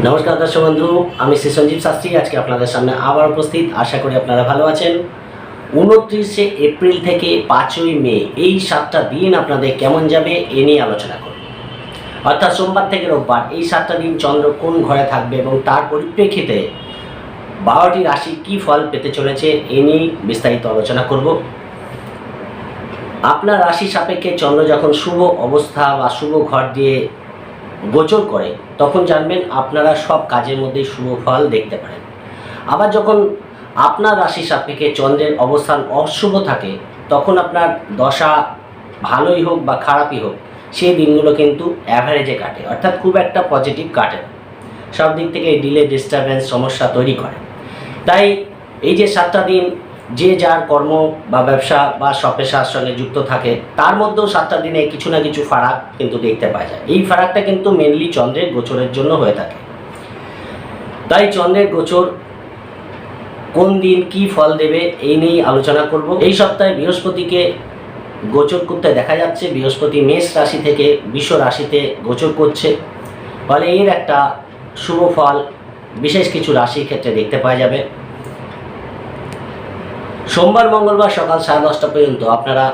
নমস্কার দর্শক বন্ধু, আমি শ্রী সঞ্জীব শাস্ত্রী আজকে আপনাদের সামনে আবার উপস্থিত। আশা করি আপনারা ভালো আছেন। 29শে এপ্রিল থেকে 5ই মে এই 7টা দিন আপনাদের কেমন যাবে এ নিয়ে আলোচনা করব। অর্থাৎ সোমবার থেকে রোববার এই 7টা দিন চন্দ্র কোন ঘরে থাকবে এবং তার পরিপ্রেক্ষিতে 12টি রাশি কী ফল পেতে চলেছে এ নিয়ে বিস্তারিত আলোচনা করব। আপনার রাশি সাপেক্ষে চন্দ্র যখন শুভ অবস্থা বা শুভ ঘর দিয়ে গোচর করে তখন জানবেন আপনারা সব কাজের মধ্যেই শুভ ফল দেখতে পারেন। আবার যখন আপনার রাশি সাপেক্ষে চন্দ্রের অবস্থান অশুভ থাকে তখন আপনার দশা ভালোই হোক বা খারাপই হোক সেই দিনগুলো কিন্তু অ্যাভারেজে কাটে, অর্থাৎ খুব একটা পজিটিভ কাটে না। সব দিক থেকে ডিলে ডিস্টারবেন্স সমস্যা তৈরি করে। তাই এই যে 7টা দিন যে যার কর্ম বা ব্যবসা বা স্বপেশার সঙ্গে যুক্ত থাকে তার মধ্যেও 7টা দিনে কিছু না কিছু ফারাক কিন্তু দেখতে পাওয়া যায়। এই ফারাকটা কিন্তু মেনলি চন্দ্রের গোচরের জন্য হয়ে থাকে। তাই চন্দ্রের গোচর কোন দিন কি ফল দেবে এই নিয়েই আলোচনা করব। এই সপ্তাহে বৃহস্পতিকে গোচর করতে দেখা যাচ্ছে। বৃহস্পতি মেষ রাশি থেকে বৃষ রাশিতে গোচর করছে, ফলে এর একটা শুভ ফল বিশেষ কিছু রাশির ক্ষেত্রে দেখতে পাওয়া যাবে। সোমবার মঙ্গলবার সকাল 10:30 পর্যন্ত আপনারা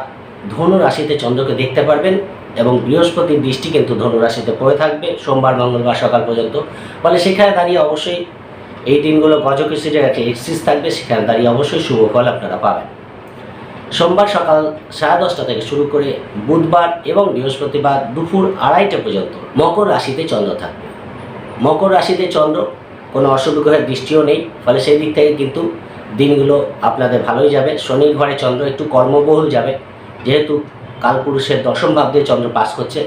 ধনু রাশিতে চন্দ্রকে দেখতে পারবেন এবং বৃহস্পতির দৃষ্টি কিন্তু ধনু রাশিতে পড়ে থাকবে সোমবার মঙ্গলবার সকাল পর্যন্ত। ফলে সেখানে দাঁড়িয়ে অবশ্যই এই দিনগুলো গজকেশরীর একটা এক্সিস থাকবে, সেখানে দাঁড়িয়ে অবশ্যই শুভ ফল আপনারা পাবেন। সোমবার সকাল 10:30 থেকে শুরু করে বুধবার এবং বৃহস্পতিবার দুপুর 2:30 পর্যন্ত মকর রাশিতে চন্দ্র থাকবে। মকর রাশিতে চন্দ্র কোনো অশুভ গ্রহের দৃষ্টিও নেই, ফলে সেই দিক থেকে কিন্তু দিনগুলো আপনাদের ভালোই যাবে। শনির ঘরে চন্দ্র একটু কর্মবহুল যাবে, যেহেতু কালপুরুষের দশম ভাব দিয়ে চন্দ্র পাস করছে।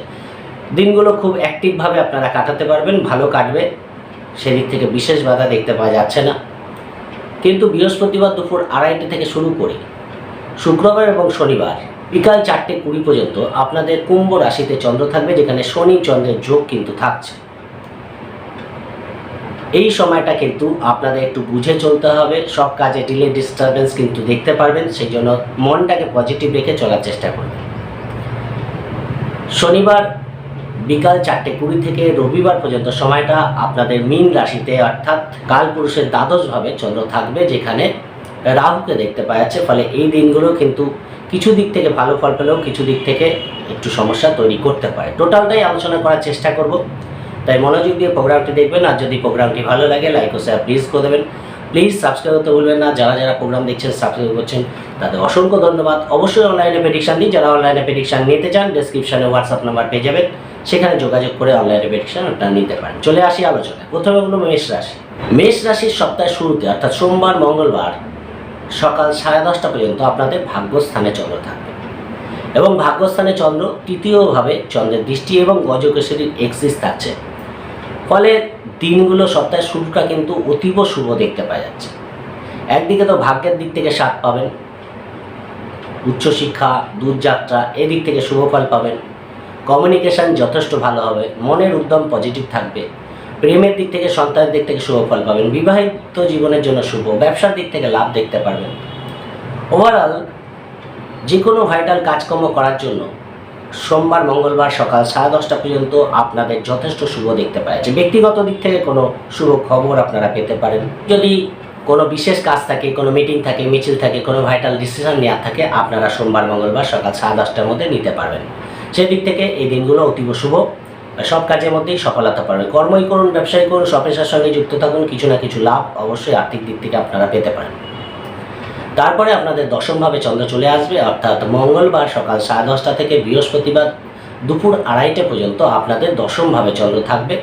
দিনগুলো খুব অ্যাক্টিভভাবে আপনারা কাটাতে পারবেন, ভালো কাটবে, সেদিক থেকে বিশেষ বাধা দেখতে পাওয়া যাচ্ছে না। কিন্তু বৃহস্পতিবার দুপুর 2:30 থেকে শুরু করে শুক্রবার এবং শনিবার বিকাল 4:20 পর্যন্ত আপনাদের কুম্ভ রাশিতে চন্দ্র থাকবে, যেখানে শনি চন্দ্রের যোগ কিন্তু থাকছে। এই সময়টা কিন্তু আপনাদের একটু বুঝে চলতে হবে, সব কাজে ডিলে ডিস্টারবেন্স কিন্তু দেখতে পারবেন, সেই জন্য মনটাকে পজিটিভ রেখে চলার চেষ্টা করবেন। শনিবার বিকাল 4:20 থেকে রবিবার পর্যন্ত সময়টা আপনাদের মীন রাশিতে অর্থাৎ কালপুরুষের দ্বাদশভাবে চন্দ্র থাকবে, যেখানে রাহুকে দেখতে পাওয়া যাচ্ছে। ফলে এই দিনগুলো কিন্তু কিছু দিক থেকে ভালো ফল পেলেও কিছু দিক থেকে একটু সমস্যা তৈরি করতে পারে। টোটালটাই আলোচনা করার চেষ্টা করব, তাই মনোযোগ দিয়ে প্রোগ্রামটি দেখবেন। আর যদি প্রোগ্রামটি ভালো লাগে লাইক ও শেয়ার প্লিজ করে দেবেন। প্লিজ সাবস্ক্রাইব করতে ভুলবেন না। যারা যারা প্রোগ্রাম দেখছেন সাবস্ক্রাইব করছেন তাদের অসংখ্য ধন্যবাদ। অবশ্যই অনলাইনে প্রেডিকশান দিন। যারা অনলাইনে প্রেডিকশান নিতে চান ডেসক্রিপশানে হোয়াটসঅ্যাপ নাম্বার পেয়ে যাবেন, সেখানে যোগাযোগ করে অনলাইনে প্রেডিকশান আপনারা নিতে পারেন। চলে আসি আলোচনায়। প্রথমে হলো মেষ রাশি। মেষ রাশির সপ্তাহের শুরুতে অর্থাৎ সোমবার মঙ্গলবার সকাল 10:30 পর্যন্ত আপনাদের ভাগ্যস্থানে চন্দ্র থাকবে এবং ভাগ্যস্থানে চন্দ্র তৃতীয়ভাবে চন্দ্রের দৃষ্টি এবং গজকেশরীর এক্সিস থাকছে। ফলে দিনগুলো সপ্তাহের শুরুটা কিন্তু অতীব শুভ দেখতে পাওয়া যাচ্ছে। একদিকে তো ভাগ্যের দিক থেকে স্বাদ পাবেন, উচ্চশিক্ষা দূরযাত্রা এদিক থেকে শুভ ফল পাবেন, কমিউনিকেশান যথেষ্ট ভালো হবে, মনের উদ্যম পজিটিভ থাকবে, প্রেমের দিক থেকে সন্তানের দিক থেকে শুভ ফল পাবেন, বিবাহিত জীবনের জন্য শুভ, ব্যবসার দিক থেকে লাভ দেখতে পারবেন। ওভারঅল যে কোনো ভাইটাল কাজকর্ম করার জন্য সোমবার মঙ্গলবার সকাল 10:30 পর্যন্ত আপনাদের যথেষ্ট শুভ দেখতে পাওয়া যাচ্ছে। ব্যক্তিগত দিক থেকে কোনো শুভ খবর আপনারা পেতে পারেন। যদি কোনো বিশেষ কাজ থাকে, কোনো মিটিং থাকে, মিছিল থাকে, কোনো ভাইটাল ডিসিশন নেওয়া থাকে, আপনারা সোমবার মঙ্গলবার সকাল 10:30টার মধ্যে নিতে পারবেন। সেদিক থেকে এই দিনগুলো অতীব শুভ, সব কাজের মধ্যেই সফলতা পাবেন। কর্মই করুন, ব্যবসায়ী করুন, স্বপেশার সঙ্গে যুক্ত থাকুন, কিছু না কিছু লাভ অবশ্যই আর্থিক দিক থেকে আপনারা পেতে পারেন। তারপরে আপনাদের দশমভাবে চন্দ্র চলে আসবে, অর্থাৎ মঙ্গলবার সকাল 10:30 থেকে বৃহস্পতিবার দুপুর 2:30 পর্যন্ত আপনাদের দশমভাবে চন্দ্র থাকবে।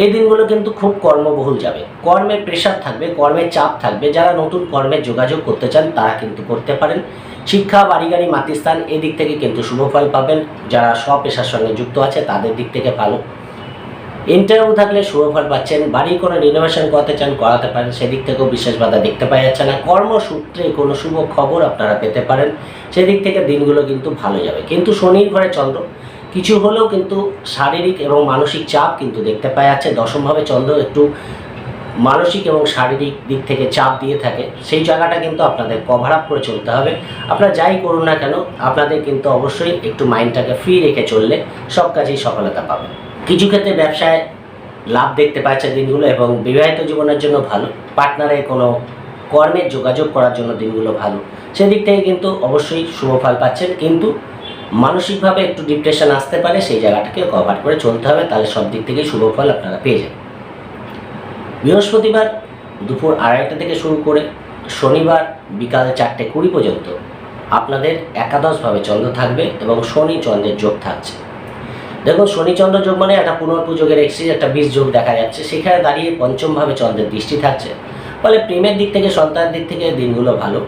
এই দিনগুলো কিন্তু খুব কর্মবহুল যাবে, কর্মের প্রেশার থাকবে, কর্মের চাপ থাকবে। যারা নতুন কর্মের যোগাযোগ করতে চান তারা কিন্তু করতে পারেন। শিক্ষা, বাড়ি গাড়ি, মাতৃস্থান এদিক থেকে কিন্তু শুভ ফল পাবেন। যারা স্বপেশার সঙ্গে যুক্ত আছে তাদের দিক থেকে ভালো। ইন্টারভিউ থাকলে শুভ ফল পাচ্ছেন। বাড়ি কোনো রিনোভেশন করাতে চান করাতে পারেন, সেদিক থেকেও বিশেষ বাধা দেখতে পাওয়া যাচ্ছে না। কর্মসূত্রে কোনো শুভ খবর আপনারা পেতে পারেন, সেদিক থেকে দিনগুলো কিন্তু ভালো যাবে। কিন্তু শনির ঘরে চন্দ্র কিছু হলেও কিন্তু শারীরিক এবং মানসিক চাপ কিন্তু দেখতে পাওয়া যাচ্ছে। দশমভাবে চন্দ্র একটু মানসিক এবং শারীরিক দিক থেকে চাপ দিয়ে থাকে, সেই জায়গাটা কিন্তু আপনাদের কভার আপ করে চলতে হবে। আপনারা যাই করুন না কেন আপনাদের কিন্তু অবশ্যই একটু মাইন্ডটাকে ফ্রি রেখে চললে সব কাজেই সফলতা পাবেন। কিছু ক্ষেত্রে ব্যবসায় লাভ দেখতে পাচ্ছে দিনগুলো, এবং বিবাহিত জীবনের জন্য ভালো, পার্টনারের কোনো কর্মের যোগাযোগ করার জন্য দিনগুলো ভালো। সেদিক থেকে কিন্তু অবশ্যই শুভ ফল পাচ্ছেন, কিন্তু মানসিকভাবে একটু ডিপ্রেশন আসতে পারে, সেই জায়গাটাকে কভার করে চলতে হবে, তাহলে সব দিক থেকেই শুভ ফল আপনারা পেয়ে যাবেন। বৃহস্পতিবার দুপুর 2:30 থেকে শুরু করে শনিবার বিকাল 4:20 পর্যন্ত আপনাদের একাদশভাবে চন্দ্র থাকবে এবং শনি চন্দ্রের যোগ থাকছে। দেখুন, শনি চন্দ্র যোগ মানে একটা পুনর্পুযোগের এক্সিস, একটা 20 যোগ দেখা যাচ্ছে, সেখানে দাঁড়িয়ে পঞ্চমভাবে চন্দ্রের দৃষ্টি থাকছে। ফলে প্রেমের দিক থেকে, সন্তানের দিক থেকে দিনগুলো ভালো।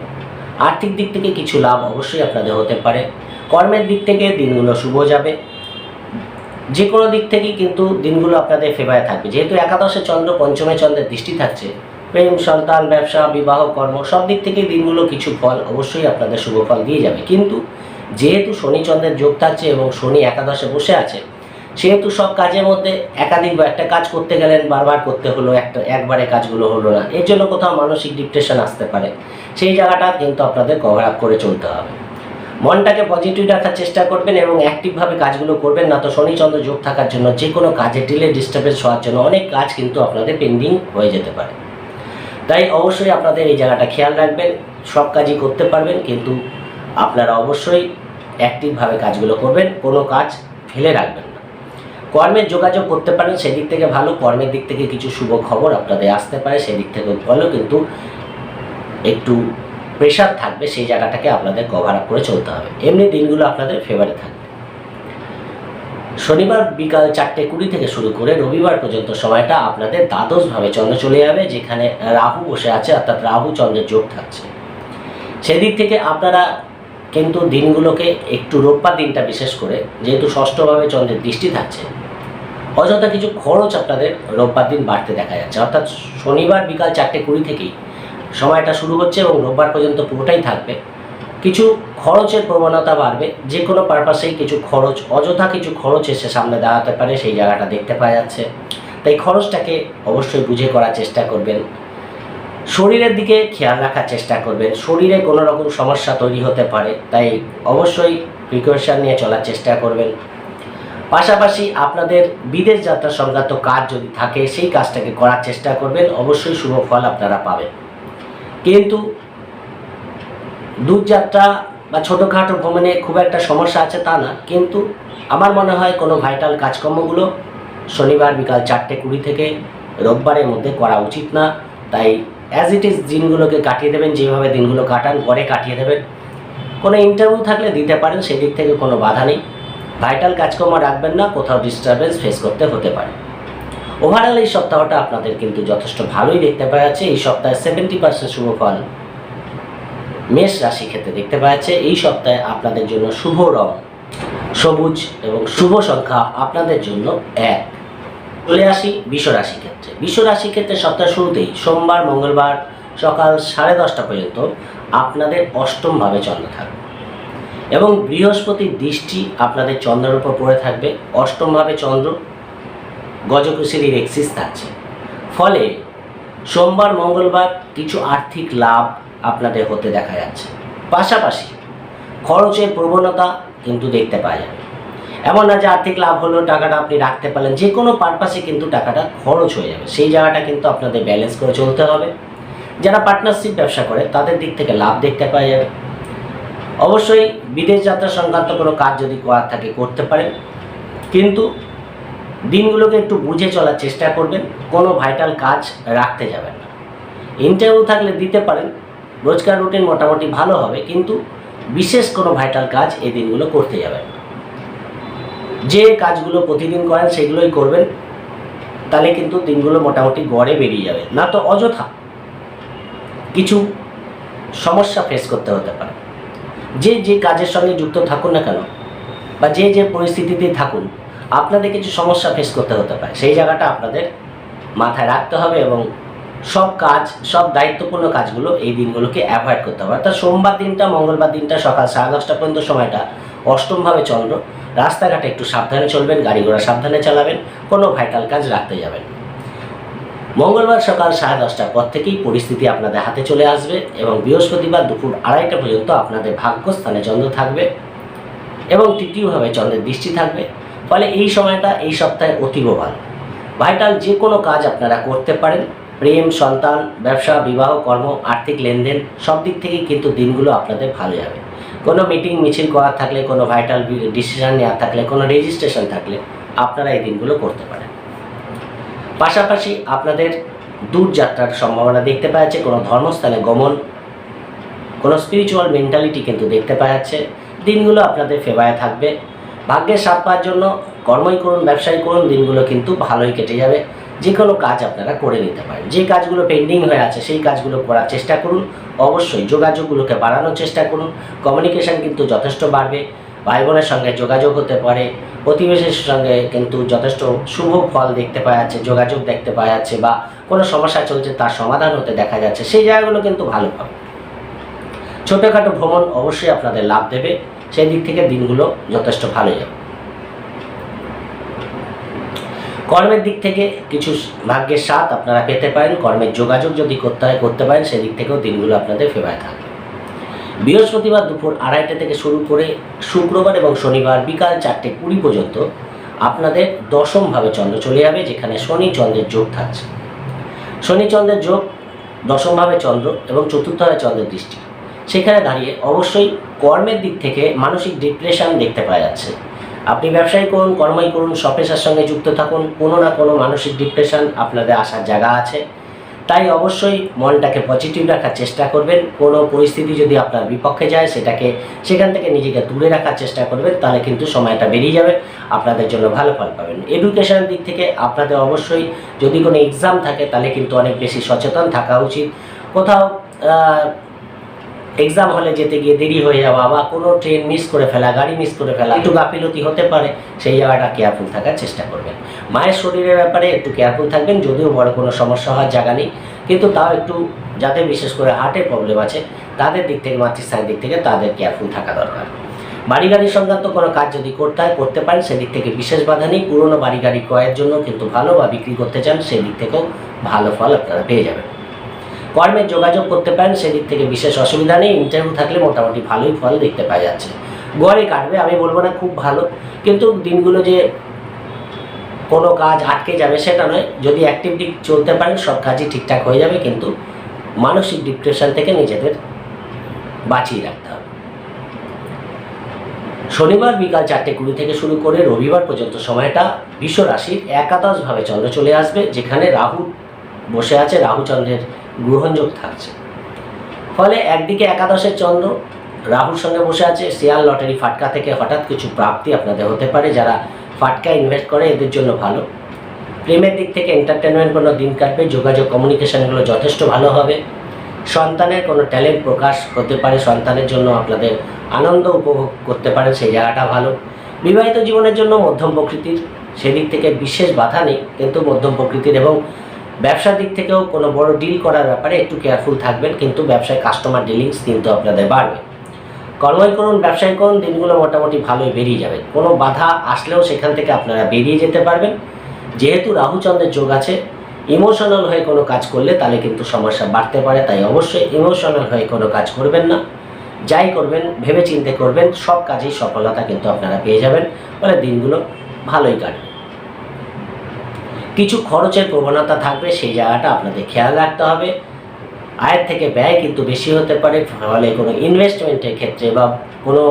আর্থিক দিক থেকে কিছু লাভ অবশ্যই আপনাদের হতে পারে। কর্মের দিক থেকে দিনগুলো শুভ যাবে। যে কোনো দিক থেকেই কিন্তু দিনগুলো আপনাদের ফেভারে থাকবে, যেহেতু একাদশে চন্দ্র, পঞ্চমে চন্দ্রের দৃষ্টি থাকছে। প্রেম, সন্তান, ব্যবসা, বিবাহ, কর্ম সব দিক থেকে দিনগুলো কিছু ফল অবশ্যই আপনাদের শুভ ফল দিয়ে যাবে। কিন্তু যেহেতু শনি চন্দ্রের যোগ থাকছে এবং শনি একাদশে বসে আছে, সেহেতু সব কাজের মধ্যে একাধিক বা একটা কাজ করতে গেলেন বারবার করতে হলো, একবারে কাজগুলো হলো না, এর জন্য কোথাও মানসিক ডিপ্রেশন আসতে পারে। সেই জায়গাটা কিন্তু আপনাদের কভার আপ করে চলতে হবে। মনটাকে পজিটিভ রাখার চেষ্টা করবেন এবং অ্যাক্টিভভাবে কাজগুলো করবেন, না তো শনিচন্দ্র যোগ থাকার জন্য যে কোনো কাজে ডিলে, ডিস্টার্বেন্স হওয়ার জন্য অনেক কাজ কিন্তু আপনাদের পেন্ডিং হয়ে যেতে পারে। তাই অবশ্যই আপনাদের এই জায়গাটা খেয়াল রাখবেন। সব কাজই করতে পারবেন, কিন্তু আপনারা অবশ্যই অ্যাক্টিভভাবে কাজগুলো করবেন, কোনো কাজ ফেলে রাখবেন না। কর্মের যোগাযোগ করতে পারেন, সেদিক থেকে ভালো। কর্মের দিক থেকে কিছু শুভ খবর আপনাদের আসতে পারে, সেদিক থেকে ভালো, কিন্তু একটু প্রেশার থাকবে, সেই জায়গাটাকে আপনাদের কভার আপ করে চলতে হবে। এমনি দিনগুলো আপনাদের ফেভারে থাকবে। শনিবার বিকাল 4:20 থেকে শুরু করে রবিবার পর্যন্ত সময়টা আপনাদের দ্বাদশভাবে চন্দ্র চলে যাবে, যেখানে রাহু বসে আছে, অর্থাৎ রাহু চন্দ্রের যোগ থাকছে। সেদিক থেকে আপনারা কিন্তু দিনগুলোকে একটু, রোববার দিনটা বিশেষ করে যেহেতু ষষ্ঠভাবে চন্দ্রের দৃষ্টি থাকছে, অযথা কিছু খরচ আপনাদের রোববার দিন বাড়তে দেখা যাচ্ছে। অর্থাৎ শনিবার বিকাল 4:20 থেকেই সময়টা শুরু হচ্ছে এবং রোববার পর্যন্ত পুরোটাই থাকবে। কিছু খরচের প্রবণতা বাড়বে, যে কোনো পারপাসেই কিছু খরচ, অযথা কিছু খরচ এসে সামনে দাঁড়াতে পারে, সেই জায়গাটা দেখতে পাওয়া যাচ্ছে। তাই খরচটাকে অবশ্যই বুঝে করার চেষ্টা করবেন। শরীরের দিকে খেয়াল রাখার চেষ্টা করবেন, শরীরে কোনো রকম সমস্যা তৈরি হতে পারে, তাই অবশ্যই প্রিকশন নিয়ে চলার চেষ্টা করবেন। পাশাপাশি আপনাদের বিদেশ যাত্রা সংক্রান্ত কাজ যদি থাকে, সেই কাজটাকে করার চেষ্টা করবেন, অবশ্যই শুভ ফল আপনারা পাবেন। কিন্তু দূরযাত্রা বা ছোটোখাটো ভ্রমণে খুব একটা সমস্যা আছে তা না, কিন্তু আমার মনে হয় কোনো ভাইটাল কাজকর্মগুলো শনিবার বিকাল 4:20 থেকে রোববারের মধ্যে করা উচিত না। তাই অ্যাজ ইট ইজ দিনগুলোকে কাটিয়ে দেবেন, যেভাবে দিনগুলো কাটান ঘরে কাটিয়ে দেবেন। কোনো ইন্টারভিউ থাকলে দিতে পারেন, সেদিক থেকে কোনো বাধা নেই। ভাইটাল কাজকর্ম রাখবেন না, কোথাও ডিস্টারবেন্স ফেস করতে হতে পারে। ওভারঅল এই সপ্তাহটা আপনাদের কিন্তু যথেষ্ট ভালোই দেখতে পাওয়া যাচ্ছে। এই সপ্তাহে 70% শুভ ফল মেষ রাশি ক্ষেত্রে দেখতে পাওয়া যাচ্ছে। এই সপ্তাহে আপনাদের জন্য শুভ রং সবুজ এবং শুভ সংখ্যা আপনাদের জন্য 1। চলে আসি বৃষ রাশি ক্ষেত্রে। বৃষ রাশি ক্ষেত্রে সপ্তাহের শুরুতেই সোমবার, মঙ্গলবার সকাল 10:30 পর্যন্ত আপনাদের অষ্টমভাবে চন্দ্র থাকবে এবং বৃহস্পতির দৃষ্টি আপনাদের চন্দ্রের উপর পড়ে থাকবে। অষ্টমভাবে চন্দ্র গজকেশরীর এক্সিস থাকছে, ফলে সোমবার, মঙ্গলবার কিছু আর্থিক লাভ আপনাদের হতে দেখা যাচ্ছে। পাশাপাশি খরচের প্রবণতা কিন্তু দেখতে পাওয়া যাবে। এমন না যে আর্থিক লাভ হলো, টাকাটা আপনি রাখতে পারলেন, যে কোনো পারপাসে কিন্তু টাকাটা খরচ হয়ে যাবে, সেই জায়গাটা কিন্তু আপনাদের ব্যালেন্স করে চলতে হবে। যারা পার্টনারশিপ ব্যবসা করে তাদের দিক থেকে লাভ দেখতে পাওয়া যাবে। অবশ্যই বিদেশ যাত্রা সংক্রান্ত কোনো কাজ যদি করার থাকে করতে পারেন, কিন্তু দিনগুলোকে একটু বুঝে চলার চেষ্টা করবেন, কোনো ভাইটাল কাজ রাখতে যাবেন না। ইন্টারভিউ থাকলে দিতে পারেন, রোজকার রুটিন মোটামুটি ভালো হবে, কিন্তু বিশেষ কোনো ভাইটাল কাজ এই দিনগুলো করতে যাবেন না। যে কাজগুলো প্রতিদিন করেন সেগুলোই করবেন, তাহলে কিন্তু দিনগুলো মোটামুটি গড়ে বেরিয়ে যাবে, না তো অযথা কিছু সমস্যা ফেস করতে হতে পারে। যে কাজের সঙ্গে যুক্ত থাকুন না কেন বা যে পরিস্থিতিতেই থাকুন, আপনাদের কিছু সমস্যা ফেস করতে হতে পারে, সেই জায়গাটা আপনাদের মাথায় রাখতে হবে এবং সব কাজ, সব দায়িত্বপূর্ণ কাজগুলো এই দিনগুলোকে অ্যাভয়েড করতে হবে। অর্থাৎ সোমবার দিনটা, মঙ্গলবার দিনটা সকাল 10:30 পর্যন্ত সময়টা অষ্টমভাবে চন্দ্র, রাস্তাঘাটে একটু সাবধানে চলবেন, গাড়ি ঘোড়া সাবধানে চালাবেন, কোনো ভাইটাল কাজ রাখতে যাবেন। মঙ্গলবার সকাল 10:30 পর থেকেই পরিস্থিতি আপনাদের হাতে চলে আসবে এবং বৃহস্পতিবার দুপুর 2:30 পর্যন্ত আপনাদের ভাগ্যস্থানে চন্দ্র থাকবে এবং তৃতীয়ভাবে চন্দ্রের দৃষ্টি থাকবে। ফলে এই সময়টা এই সপ্তাহে অতীব ভালো। ভাইটাল যে কোনো কাজ আপনারা করতে পারেন। প্রেম, সন্তান, ব্যবসা, বিবাহ, কর্ম, আর্থিক লেনদেন সব দিক থেকেই কিন্তু দিনগুলো আপনাদের ভালো যাবে। কোনো মিটিং মিছিল করার থাকলে, কোনো ভাইটাল ডিসিশন নেওয়ার থাকলে, কোনো রেজিস্ট্রেশন থাকলে আপনারা এই দিনগুলো করতে পারেন। পাশাপাশি আপনাদের দূর যাত্রার সম্ভাবনা দেখতে পাওয়া যাচ্ছে, কোনো ধর্মস্থানে গমন, কোনো স্পিরিচুয়াল মেন্টালিটি কিন্তু দেখতে পাওয়া যাচ্ছে। দিনগুলো আপনাদের ফেভারে থাকবে। ভাগ্যের সাথ পাওয়ার জন্য কর্মই করুন, ব্যবসায়ী করুন, দিনগুলো কিন্তু ভালোই কেটে যাবে। যে কোনো কাজ আপনারা করে নিতে পারেন। যে কাজগুলো পেন্ডিং হয়ে আছে সেই কাজগুলো করার চেষ্টা করুন। অবশ্যই যোগাযোগগুলোকে বাড়ানোর চেষ্টা করুন। কমিউনিকেশান কিন্তু যথেষ্ট বাড়বে। ভাই বোনের সঙ্গে যোগাযোগ হতে পারে, প্রতিবেশীর সঙ্গে কিন্তু যথেষ্ট শুভ ফল দেখতে পাওয়া যাচ্ছে, যোগাযোগ দেখতে পাওয়া যাচ্ছে, বা কোনো সমস্যা চলছে তার সমাধান হতে দেখা যাচ্ছে, সেই জায়গাগুলো কিন্তু ভালো পাবে। ছোটোখাটো ভ্রমণ অবশ্যই আপনাদের লাভ দেবে, সেই দিক থেকে দিনগুলো যথেষ্ট ভালো যাবে। কর্মের দিক থেকে কিছু ভাগ্যের সাথ আপনারা পেতে পারেন। কর্মের যোগাযোগ যদি করতে হয় করতে পারেন, সেদিক থেকেও দিনগুলো আপনাদের ফেভারে থাকবে। বৃহস্পতিবার দুপুর 2:30 থেকে শুরু করে শুক্রবার এবং শনিবার বিকাল 4:20 পর্যন্ত আপনাদের দশমভাবে চন্দ্র চলে যাবে, যেখানে শনি চন্দ্রের যোগ থাকছে। শনি চন্দ্রের যোগ, দশমভাবে চন্দ্র এবং চতুর্থভাবে চন্দ্রের দৃষ্টি, সেখানে দাঁড়িয়ে অবশ্যই কর্মের দিক থেকে মানসিক ডিপ্রেশন দেখতে পাওয়া যাচ্ছে। আপনি ব্যবসায়ী করুন, কর্মই করুন, সপেশার সঙ্গে যুক্ত থাকুন, কোনো না কোনো মানসিক ডিপ্রেশন আপনাদের আসার জায়গা আছে। তাই অবশ্যই মনটাকে পজিটিভ রাখার চেষ্টা করবেন। কোনো পরিস্থিতি যদি আপনার বিপক্ষে যায় সেখান থেকে নিজেকে দূরে রাখার চেষ্টা করবেন, তাহলে কিন্তু সময়টা বেরিয়ে যাবে, আপনাদের জন্য ভালো ফল পাবেন। এডুকেশনের দিক থেকে আপনাদের অবশ্যই যদি কোনো এক্সাম থাকে তাহলে কিন্তু অনেক বেশি সচেতন থাকা উচিত। কোথাও এক্সাম হলে যেতে গিয়ে দেরি হয়ে যাওয়া, বা কোনো ট্রেন মিস করে ফেলা, গাড়ি মিস করে ফেলা, একটু গাফিলতি হতে পারে, সেই জায়গাটা কেয়ারফুল থাকার চেষ্টা করবেন। মায়ের শরীরের ব্যাপারে একটু কেয়ারফুল থাকবেন, যদিও বড় কোনো সমস্যা হওয়ার জায়গা নেই, কিন্তু তাও একটু, যাদের বিশেষ করে হার্টের প্রবলেম আছে তাদের দিক থেকে, মাতৃস্থানের দিক থেকে তাদের কেয়ারফুল থাকা দরকার। বাড়ি গাড়ি সংক্রান্ত কোনো কাজ যদি করতে হয় করতে পারেন, সেদিক থেকে বিশেষ বাধা নেই। পুরনো বাড়ি গাড়ি ক্রয়ের জন্য কিন্তু ভালো, বা বিক্রি করতে চান সেদিক থেকেও ভালো ফল আপনারা পেয়ে যাবেন। কর্মের যোগাযোগ করতে পারেন, সেদিক থেকে বিশেষ অসুবিধা নেই। ইন্টারভিউ থাকলে মোটামুটি ভালোই ফল দেখতে পাওয়া যাচ্ছে। গড়ে কাটবে, আমি বলবো না খুব ভালো, কিন্তু দিনগুলো যে কোনো কাজ আটকে যাবে সেটা নয়। যদি অ্যাক্টিভিটি চলতে পারেন সব কাজই ঠিকঠাক হয়ে যাবে, কিন্তু মানসিক ডিপ্রেশন থেকে নিজেদের বাঁচিয়ে রাখতে হবে। শনিবার বিকাল 4:20 থেকে শুরু করে রবিবার পর্যন্ত সময়টা বৃষ রাশির একাদশভাবে চন্দ্র চলে আসবে, যেখানে রাহু বসে আছে, রাহু চন্দ্রের গ্রহণযোগ থাকছে। ফলে একদিকে একাদশের চন্দ্র রাহুর সঙ্গে বসে আছে, শেয়ার লটারি ফাটকা থেকে হঠাৎ কিছু প্রাপ্তি আপনাদের হতে পারে। যারা ফাটকায় ইনভেস্ট করে এদের জন্য ভালো। প্রেমের দিক থেকে এন্টারটেনমেন্ট কোনো দিন কাটবে, যোগাযোগ কমিউনিকেশনগুলো যথেষ্ট ভালো হবে। সন্তানের কোনো ট্যালেন্ট প্রকাশ হতে পারে, সন্তানের জন্য আপনাদের আনন্দ উপভোগ করতে পারেন, সেই জায়গাটা ভালো। বিবাহিত জীবনের জন্য মধ্যম প্রকৃতির, সেদিক থেকে বিশেষ বাধা নেই, কিন্তু মধ্যম প্রকৃতির। এবং ব্যবসার দিক থেকেও কোনো বড় ডিল করার ব্যাপারে একটু কেয়ারফুল থাকবেন, কিন্তু ব্যবসায় কাস্টমার ডিলিংস কিন্তু আপনাদের বাড়বে। কর্মই করুন, ব্যবসায় করুন, দিনগুলো মোটামুটি ভালোই বেরিয়ে যাবে। কোনো বাধা আসলেও সেখান থেকে আপনারা বেরিয়ে যেতে পারবেন। যেহেতু রাহুচন্দ্রের যোগ আছে, ইমোশনাল হয়ে কোনো কাজ করলে তাহলে কিন্তু সমস্যা বাড়তে পারে। তাই অবশ্যই ইমোশনাল হয়ে কোনো কাজ করবেন না। যাই করবেন ভেবে চিন্তে করবেন, সব কাজেই সফলতা কিন্তু আপনারা পেয়ে যাবেন। ফলে দিনগুলো ভালোই কাটবে। কিছু খরচের প্রবণতা থাকবে, সেই জায়গাটা আপনাদের খেয়াল রাখতে হবে। আয়ের থেকে ব্যয় কিন্তু বেশি হতে পারে, ফলে কোনো ইনভেস্টমেন্টের ক্ষেত্রে বা কোনো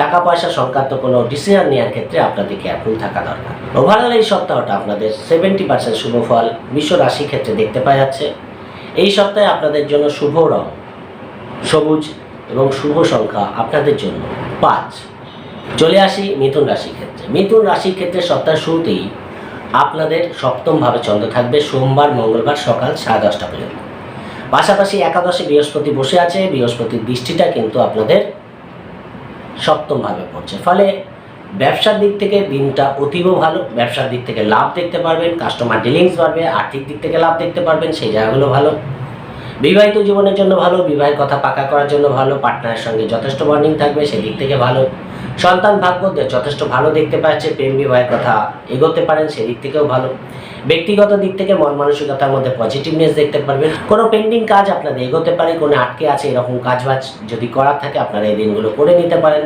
টাকা পয়সা সংক্রান্ত কোনো ডিসিশন নেওয়ার ক্ষেত্রে আপনাদের কেয়ারফুল থাকা দরকার। ওভারঅল এই সপ্তাহটা আপনাদের 70% শুভ ফল বৃষ রাশির ক্ষেত্রে দেখতে পাওয়া যাচ্ছে। এই সপ্তাহে আপনাদের জন্য শুভ রং সবুজ এবং শুভ সংখ্যা আপনাদের জন্য 5। চলে আসি মিথুন রাশির ক্ষেত্রে। মিথুন রাশির ক্ষেত্রে সপ্তাহের শুরুতেই আপনাদের সপ্তমভাবে চন্দ্র থাকবে, সোমবার মঙ্গলবার সকাল 10:30 পর্যন্ত। পাশাপাশি একাদশে বৃহস্পতি বসে আছে, বৃহস্পতির দৃষ্টিটা কিন্তু আপনাদের সপ্তমভাবে পড়ছে। ফলে ব্যবসার দিক থেকে দিনটা অতীব ভালো। ব্যবসার দিক থেকে লাভ দেখতে পারবেন, কাস্টমার ডিলিংস বাড়বে, আর্থিক দিক থেকে লাভ দেখতে পারবেন, সেই জায়গাগুলো ভালো। বিবাহিত জীবনের জন্য ভালো, বিবাহের কথা পাকা করার জন্য ভালো, পার্টনারের সঙ্গে যথেষ্ট বন্ডিং থাকবে, সেদিক থেকে ভালো। সন্তান ভাগ্য যথেষ্ট ভালো দেখতে পাচ্ছে, প্রেম বিবাহের কথা এগোতে পারেন, সেদিক থেকেও ভালো। ব্যক্তিগত দিক থেকে মন মানসিকতার মধ্যে পজিটিভনেস দেখতে পারবেন। কোনো পেন্ডিং কাজ আপনাদের এগোতে পারে, কোনো আটকে আছে এরকম কাজবাজ যদি করার থাকে আপনারা এই দিনগুলো করে নিতে পারেন।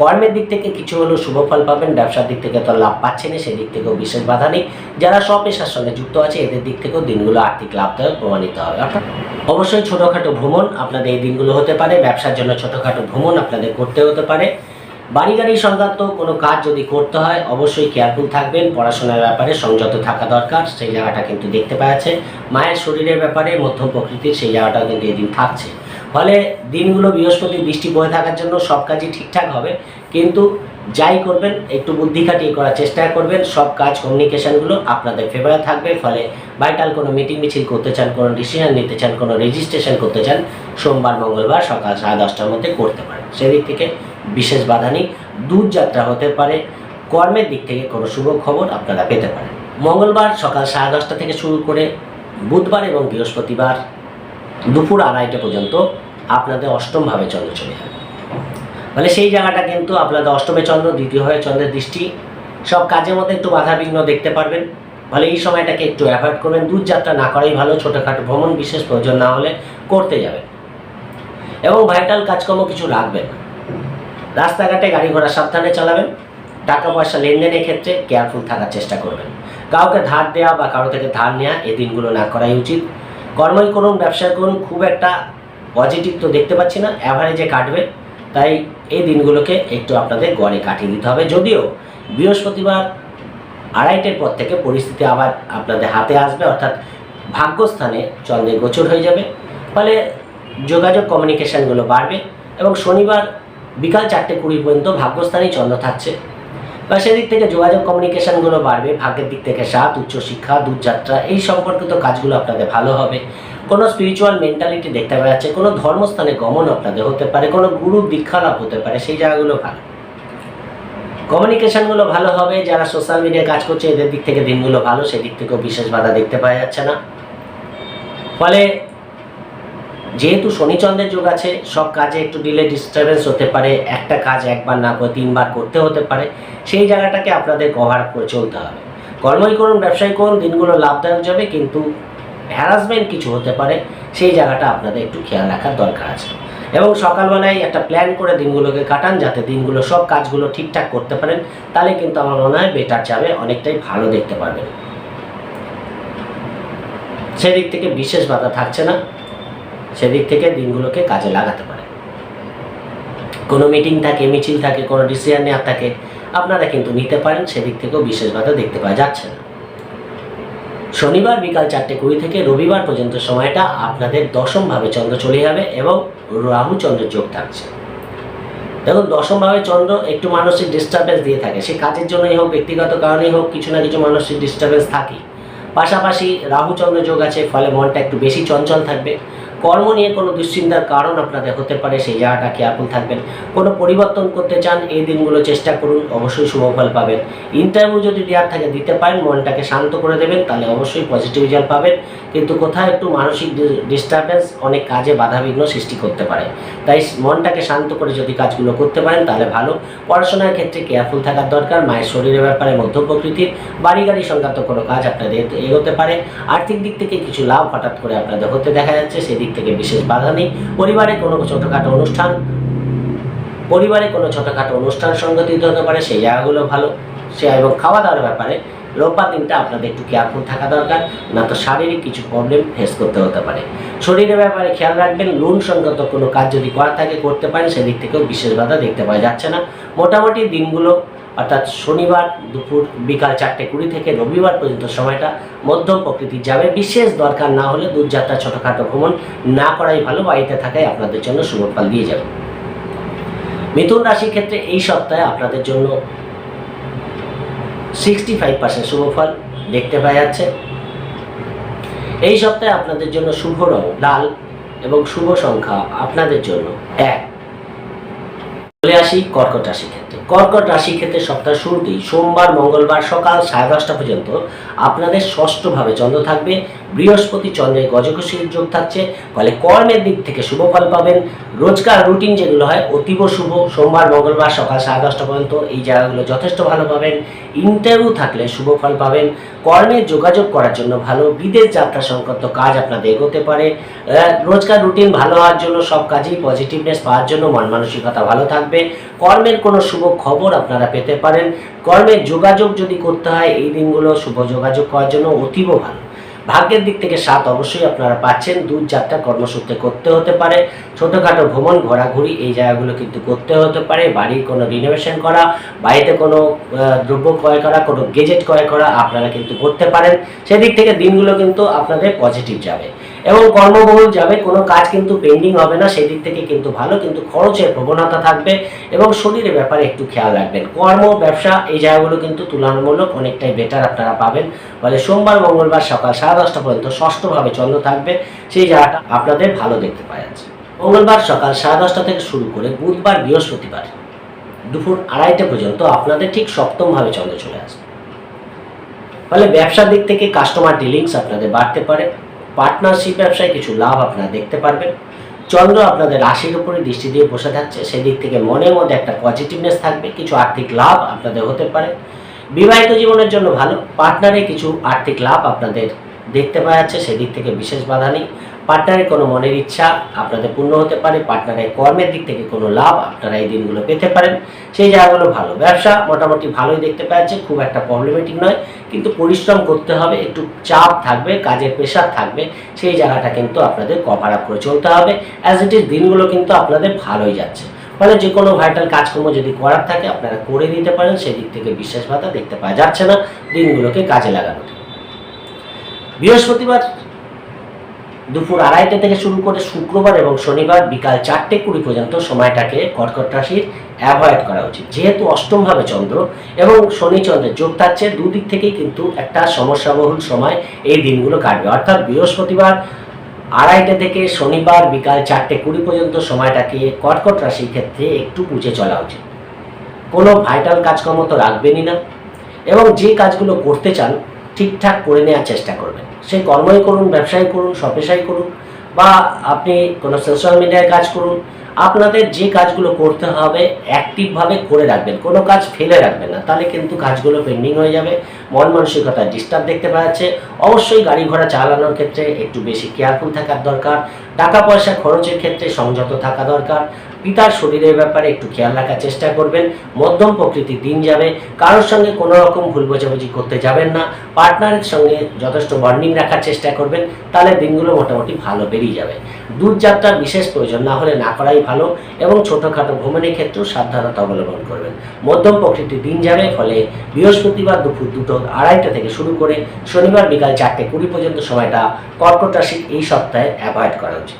কর্মের দিক থেকে কিছু হলেও শুভ ফল পাবেন। ব্যবসার দিক থেকে তো লাভ পাচ্ছেন, সেদিক থেকেও বিশেষ বাধা নেই। যারা স্বপেশার সঙ্গে যুক্ত আছে এদের দিক থেকেও দিনগুলো আর্থিক লাভদায়ক প্রমাণিত হবে। অর্থাৎ অবশ্যই ছোটোখাটো ভ্রমণ আপনাদের এই দিনগুলো হতে পারে। ব্যবসার জন্য ছোটোখাটো ভ্রমণ আপনাদের করতে হতে পারে। বাড়ি গাড়ি সংক্রান্ত কোনো কাজ যদি করতে হয় অবশ্যই কেয়ারফুল থাকবেন। পড়াশোনার ব্যাপারে সংযত থাকা দরকার, সেই জায়গাটা কিন্তু দেখতে পাওয়া যাচ্ছে। মায়ের শরীরের ব্যাপারে মধ্যম প্রকৃতির, সেই জায়গাটাও কিন্তু এদিন থাকছে। ফলে দিনগুলো বৃহস্পতির দৃষ্টি বয়ে থাকার জন্য সব কাজই ঠিকঠাক হবে, কিন্তু যাই করবেন একটু বুদ্ধি খাটিয়ে করার চেষ্টা করবেন। সব কাজ কমিউনিকেশানগুলো আপনাদের ফেভারে থাকবে। ফলে ভাইটাল কোনো মিটিং মিছিল করতে চান, কোনো ডিসিশন নিতে চান, কোনো রেজিস্ট্রেশন করতে চান, সোমবার মঙ্গলবার সকাল 10:30টার মধ্যে করতে পারেন, সেদিক থেকে বিশেষ বাধা নেই। দূরযাত্রা হতে পারে। কর্মের দিক থেকে কোনো শুভ খবর আপনারা পেতে পারেন। মঙ্গলবার সকাল 10:30 থেকে শুরু করে বুধবার এবং বৃহস্পতিবার দুপুর 2:30 পর্যন্ত আপনাদের অষ্টমভাবে চন্দ্র চলে যাবে। মানে সেই জায়গাটা কিন্তু আপনাদের অষ্টমে চন্দ্র, দ্বিতীয়ভাবে চন্দ্রের দৃষ্টি, সব কাজের মধ্যে একটু বাধা বিঘ্ন দেখতে পারবেন। ফলে এই সময়টাকে একটু অ্যাভয়েড করবেন। দূরযাত্রা না করাই ভালো। ছোটোখাটো ভ্রমণ বিশেষ প্রয়োজন না হলে করতে যাবেন। এবং ভাইটাল কাজকর্ম কিছু রাখবেন না। রাস্তাঘাটে গাড়ি ঘোড়া সাবধানে চালাবেন। টাকা পয়সা লেনদেনের ক্ষেত্রে কেয়ারফুল থাকার চেষ্টা করবেন। কাউকে ধার দেওয়া বা কারো থেকে ধার নেওয়া এই দিনগুলো না করাই উচিত। কর্মই করুন, ব্যবসা করুন, খুব একটা পজিটিভ তো দেখতে পাচ্ছি না, অ্যাভারেজে কাটবে। তাই এই দিনগুলোকে একটু আপনাদের গড়ে কাটিয়ে দিতে হবে। যদিও বৃহস্পতিবার 2:30টার পর থেকে পরিস্থিতি আবার আপনাদের হাতে আসবে, অর্থাৎ ভাগ্যস্থানে চন্দ্রের গোচর হয়ে যাবে। ফলে যোগাযোগ কমিউনিকেশানগুলো বাড়বে। এবং শনিবার বিকাল 4:20 পর্যন্ত ভাগ্যস্থানেই চন্দ্র থাকছে, বা সেদিক থেকে যোগাযোগ কমিউনিকেশানগুলো বাড়বে। ভাগ্যের দিক থেকে উচ্চশিক্ষা, দূরযাত্রা এই সম্পর্কিত কাজগুলো আপনাদের ভালো হবে। কোনো স্পিরিচুয়াল মেন্টালিটি দেখতে পাওয়া যাচ্ছে। কোনো ধর্মস্থানে গমন আপনাদের হতে পারে, কোনো গুরুর দীক্ষা লাভ হতে পারে, সেই জায়গাগুলো ভালো। কমিউনিকেশানগুলো ভালো হবে। যারা সোশ্যাল মিডিয়ায় কাজ করছে এদের দিক থেকে দিনগুলো ভালো, সেদিক থেকেও বিশেষ বাধা দেখতে পাওয়া যাচ্ছে না। ফলে যেহেতু শনিচন্দ্রের যোগ আছে, সব কাজে একটু ডিলে ডিস্টারবেন্স হতে পারে। একটা কাজ একবার না করে 3বার করতে হতে পারে, সেই জায়গাটাকে আপনাদের কভার করে চলতে হবে। কর্মই করুন, ব্যবসায় করুন, দিনগুলো লাভদায়ক যাবে, কিন্তু হ্যারাসমেন্ট কিছু হতে পারে, সেই জায়গাটা আপনাদের একটু খেয়াল রাখার দরকার আছে। এবং সকালবেলায় একটা প্ল্যান করে দিনগুলোকে কাটান, যাতে দিনগুলো সব কাজগুলো ঠিকঠাক করতে পারেন। তাহলে কিন্তু আমার মনে হয় বেটার যাবে, অনেকটাই ভালো দেখতে পারবেন। সেদিক থেকে বিশেষ বাধা থাকছে না, সেদিক থেকে দিনগুলোকে কাজে লাগাতে পারে। কোনো মিটিং থাকে, মিছিল থাকে, কোনো ডিসিশন নেওয়ার থাকে, আপনারা কিন্তু নিতে পারেন, সেদিক থেকেও বিশেষ বাধা দেখতে পাওয়া যাচ্ছে না। শনিবার বিকাল 4:20 থেকে রবিবার পর্যন্ত সময়টা আপনাদের দশমভাবে চন্দ্র চলে যাবে এবং রাহু চন্দ্রের যোগ থাকছে। দেখুন, দশমভাবে চন্দ্র একটু মানসিক ডিস্টারবেন্স দিয়ে থাকে। সে কাজের জন্যই হোক, ব্যক্তিগত কারণেই হোক, কিছু না কিছু মানসিক ডিস্টারবেন্স থাকে। পাশাপাশি রাহু চন্দ্র যোগ আছে, ফলে মনটা একটু বেশি চঞ্চল থাকবে। কর্ম নিয়ে কোনো দুশ্চিন্তার কারণ আপনাদের হতে পারে, সেই জায়গাটা কেয়ারফুল থাকবেন। কোনো পরিবর্তন করতে চান এই দিনগুলো চেষ্টা করুন, অবশ্যই শুভফল পাবেন। ইন্টারভিউ যদি দেওয়ার থাকে দিতে পারেন, মনটাকে শান্ত করে দেবেন, তাহলে অবশ্যই পজিটিভ রেজাল্ট পাবেন। কিন্তু কোথাও একটু মানসিক ডিস্টারবেন্স অনেক কাজে বাধাবিঘ্ন সৃষ্টি করতে পারে। তাই মনটাকে শান্ত করে যদি কাজগুলো করতে পারেন তাহলে ভালো। পড়াশোনার ক্ষেত্রে কেয়ারফুল থাকার দরকার। মায়ের শরীরের ব্যাপারে মধ্য প্রকৃতির, বাড়ি গাড়ি সংক্রান্ত কোনো কাজ আপনাদের এগোতে পারে। আর্থিক দিক থেকে কিছু লাভ হঠাৎ করে আপনাদের হতে দেখা যাচ্ছে, সেদিক থেকে বিশেষ বাধা নেই। পরিবারে কোনো ছোটোখাটো অনুষ্ঠান সংগঠিত হতে পারে, সেই জায়গাগুলো ভালো। এবং খাওয়া দাওয়ার ব্যাপারে রোববার দিনটা আপনাদের একটু কেয়ারফুল থাকা দরকার, না তো শারীরিক কিছু প্রবলেম ফেস করতে হতে পারে। শরীরের ব্যাপারে খেয়াল রাখবেন। লোন সংক্রান্ত কোনো কাজ যদি করা থাকে করতে পারেন, সেদিক থেকেও বিশেষ বাধা দেখতে পাওয়া যাচ্ছে না। মোটামুটি দিনগুলো অর্থাৎ শনিবার দুপুর বিকাল 4:20 থেকে রবিবার পর্যন্ত সময়টা মধ্যম প্রকৃতির যাবে। বিশেষ দরকার না হলে দূরযাত্রা, ছোটোখাটো ভ্রমণ না করাই ভালো। বাড়িতে থাকাই আপনাদের জন্য শুভফল দিয়ে যাবে। মিথুন রাশির ক্ষেত্রে এই সপ্তাহে আপনাদের জন্য 65% শুভফল দেখতে পাওয়া যাচ্ছে। এই সপ্তাহে আপনাদের জন্য শুভ রং লাল এবং শুভ সংখ্যা আপনাদের জন্য 1। চলে আসি কর্কট রাশির ক্ষেত্রে। কর্কট রাশির ক্ষেত্রে সপ্তাহ শুরুতেই সোমবার মঙ্গলবার সকাল 10:30 পর্যন্ত আপনাদের ষষ্ঠভাবে চন্দ্র থাকবে। বৃহস্পতি চন্দ্রের গজকেশরীর যোগ থাকছে, ফলে কর্মের দিক থেকে শুভ ফল পাবেন। রোজকার রুটিন যেগুলো হয় অতীব শুভ। সোমবার মঙ্গলবার সকাল 10:30 পর্যন্ত এই জায়গাগুলো যথেষ্ট ভালো পাবেন। ইন্টারভিউ থাকলে শুভ ফল পাবেন। কর্মের যোগাযোগ করার জন্য ভালো। বিদেশ যাত্রা সংক্রান্ত কাজ আপনাদের এগোতে পারে। রোজকার রুটিন ভালো হওয়ার জন্য, সব কাজেই পজিটিভনেস পাওয়ার জন্য মন মানসিকতা ভালো থাকবে। কর্মের কোনো শুভ খবর আপনারা পেতে পারেন। কর্মের যোগাযোগ যদি করতে হয় এই দিনগুলো শুভ যোগাযোগ করার জন্য অতীব ভালো। ভাগ্যের দিক থেকে 7 অবশ্যই আপনারা পাচ্ছেন। দূর যাত্রা কর্মসূত্রে করতে হতে পারে। ছোটোখাটো ভ্রমণ ঘোরাঘুরি এই জায়গাগুলো কিন্তু করতে হতে পারে। বাড়ির কোনো রিনোভেশন করা, বাড়িতে কোনো দ্রব্য ক্রয় করা, কোনো গেজেট ক্রয় করা আপনারা কিন্তু করতে পারেন। সেদিক থেকে দিনগুলো কিন্তু আপনাদের পজিটিভ যাবে এবং কর্মবহুল যাবে। কোনো কাজ কিন্তু পেন্ডিং হবে না, সেদিক থেকে কিন্তু ভালো। কিন্তু খরচের প্রবণতা থাকবে এবং শরীরের ব্যাপারে একটু খেয়াল রাখবেন। কর্ম ব্যবসা এই জায়গাগুলো কিন্তু তুলনামূলক অনেকটাই বেটার আপনারা পাবেন। ফলে সোমবার মঙ্গলবার সকাল 10:30 পর্যন্ত ষষ্ঠভাবে চন্দ্র থাকবে, সেই জায়গাটা আপনাদের ভালো দেখতে পাওয়া যাচ্ছে। মঙ্গলবার সকাল 10:30 থেকে শুরু করে বুধবার বৃহস্পতিবার দুপুর 2:30 পর্যন্ত আপনাদের ঠিক সপ্তমভাবে চন্দ্র চলে আসবে। ফলে ব্যবসার দিক থেকে কাস্টমার ডিলিংস আপনাদের বাড়তে পারে। পার্টনারশিপ ব্যবসায় কিছু লাভ আপনারা দেখতে পারবেন। চন্দ্র আপনাদের রাশির উপরে দৃষ্টি দিয়ে বসে থাকছে, সেদিক থেকে মনের মধ্যে একটা পজিটিভনেস থাকবে। কিছু আর্থিক লাভ আপনাদের হতে পারে। বিবাহিত জীবনের জন্য ভালো। পার্টনারে কিছু আর্থিক লাভ আপনাদের দেখতে পাওয়া যাচ্ছে, সেদিক থেকে বিশেষ বাধা নেই। পার্টনারের কোনো মনের ইচ্ছা আপনাদের পূর্ণ হতে পারে। পার্টনারের কর্মের দিক থেকে কোনো লাভ আপনারা এই দিনগুলো পেতে পারেন, সেই জায়গাগুলো ভালো। ব্যবসা মোটামুটি ভালোই দেখতে পাওয়া যাচ্ছে, খুব একটা প্রবলেমেটিক নয়। কিন্তু পরিশ্রম করতে হবে, একটু চাপ থাকবে, কাজের প্রেশার থাকবে, সেই জায়গাটা কিন্তু আপনাদের কভার আপ করে চলতে হবে। অ্যাজ ইট ইজ দিনগুলো কিন্তু আপনাদের ভালোই যাচ্ছে। ফলে যে কোনো ভাইটাল কাজকর্ম যদি করার থাকে আপনারা করে দিতে পারেন, সেদিক থেকে বিশেষ বাধা দেখতে পাওয়া যাচ্ছে না। দিনগুলোকে কাজে লাগানো। বৃহস্পতিবার দুপুর 2:30 থেকে শুরু করে শুক্রবার এবং শনিবার বিকাল 4:20 পর্যন্ত সময়টাকে কর্কট রাশির অ্যাভয়েড করা উচিত। যেহেতু অষ্টমভাবে চন্দ্র এবং শনি চন্দ্রের যোগ থাকছে, দুদিক থেকেই কিন্তু একটা সমস্যাবহুল সময় এই দিনগুলো কাটবে। অর্থাৎ বৃহস্পতিবার 2:30 থেকে শনিবার বিকাল 4:20 পর্যন্ত সময়টাকে কর্কট রাশির ক্ষেত্রে একটু বুঝে চলা উচিত। কোনো ভাইটাল কাজকর্ম তো রাখবেনই না এবং যে কাজগুলো করতে চান ঠিকঠাক করে নেওয়ার চেষ্টা করবেন। সে কর্মই করুন, ব্যবসায় করুন, স্বপেশাই করুন বা আপনি কোনো সোশ্যাল মিডিয়ায় কাজ করুন, আপনাদের যে কাজগুলো করতে হবে অ্যাক্টিভভাবে করে রাখবেন। কোনো কাজ ফেলে রাখবেন না, তাহলে কিন্তু কাজগুলো পেন্ডিং হয়ে যাবে। মন মানসিকতা ডিস্টার্ব দেখতে পাওয়া যাচ্ছে। অবশ্যই গাড়ি ঘোড়া চালানোর ক্ষেত্রে একটু বেশি কেয়ারফুল থাকার দরকার। টাকা পয়সা খরচের ক্ষেত্রে সংযত থাকা দরকার। পিতার শরীরের ব্যাপারে একটু খেয়াল রাখার চেষ্টা করবেন। মধ্যম প্রকৃতির দিন যাবে। কারোর সঙ্গে কোনো রকম ভুল বোঝাবুঝি করতে যাবেন না। পার্টনারের সঙ্গে যথেষ্ট বন্ডিং রাখার চেষ্টা করবেন, তাহলে দিনগুলো মোটামুটি ভালো বেরিয়ে যাবে। দূরযাত্রার বিশেষ প্রয়োজন না হলে না করাই ভালো এবং ছোটোখাটো ভ্রমণের ক্ষেত্রেও সাবধানতা অবলম্বন করবেন। মধ্যম প্রকৃতির দিন যাবে। ফলে বৃহস্পতিবার দুপুর 2:30 থেকে শুরু করে শনিবার বিকাল 4:20 পর্যন্ত সময়টা কর্কট রাশির এই সপ্তাহে অ্যাভয়েড করা উচিত।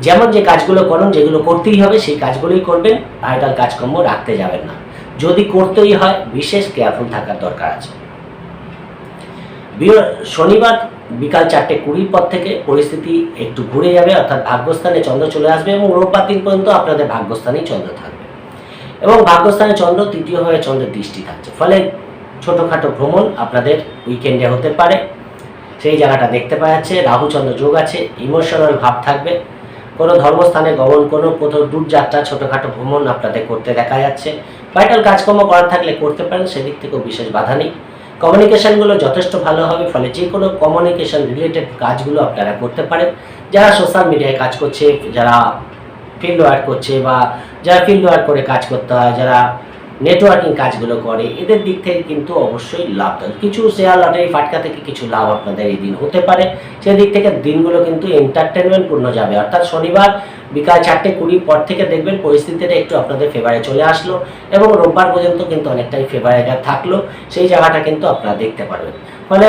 যেমন যে কাজগুলো করুন, যেগুলো করতেই হবে সেই কাজগুলোই করবেন। ভাইটাল কাজকর্ম রাখতে যাবেন না। যদি করতেই হয় বিশেষ কেয়ারফুল থাকার দরকার আছে। শনিবার বিকাল 4:20 পর থেকে পরিস্থিতি একটু ঘুরে যাবে, অর্থাৎ ভাগ্যস্থানে চন্দ্র চলে আসবে এবং রোববার দিন পর্যন্ত আপনাদের ভাগ্যস্থানেই চন্দ্র থাকবে এবং ভাগ্যস্থানে চন্দ্র তৃতীয়ভাবে চন্দ্রের দৃষ্টি থাকছে। ফলে ছোটোখাটো ভ্রমণ আপনাদের উইকেন্ডে হতে পারে, সেই জায়গাটা দেখতে পাওয়া যাচ্ছে। রাহু চন্দ্র যোগ আছে, ইমোশনাল ভাব থাকবে। কোনো ধর্মস্থানে গমন, কোনো কোথাও দূরযাত্রা, ছোটোখাটো ভ্রমণ আপনাদের করতে দেখা যাচ্ছে। ভাইটাল কাজকর্ম করার থাকলে করতে পারেন, সেদিক থেকেও বিশেষ বাধা নেই। কমিউনিকেশানগুলো যথেষ্ট ভালো হবে। ফলে যে কোনো কমিউনিকেশান রিলেটেড কাজগুলো আপনারা করতে পারেন। যারা সোশ্যাল মিডিয়ায় কাজ করছে, যারা ফিল্ড ওয়ার্ক করছে বা যারা ফিল্ড ওয়ার্ক করে কাজ করতে হয়, যারা নেটওয়ার্কিং কাজগুলো করে, এদের দিক থেকে কিন্তু অবশ্যই লাভ দেয়। কিছু শেয়ার লটারি ফাটকা থেকে কিছু লাভ আপনাদের এই দিন হতে পারে। সেদিক থেকে দিনগুলো কিন্তু এন্টারটেনমেন্ট পূর্ণ যাবে। অর্থাৎ শনিবার বিকাল 4:20 পর থেকে দেখবেন পরিস্থিতিটা একটু আপনাদের ফেভারে চলে আসলো এবং রোববার পর্যন্ত কিন্তু অনেকটাই ফেভারে থাকলো, সেই জায়গাটা কিন্তু আপনারা দেখতে পারবেন। ফলে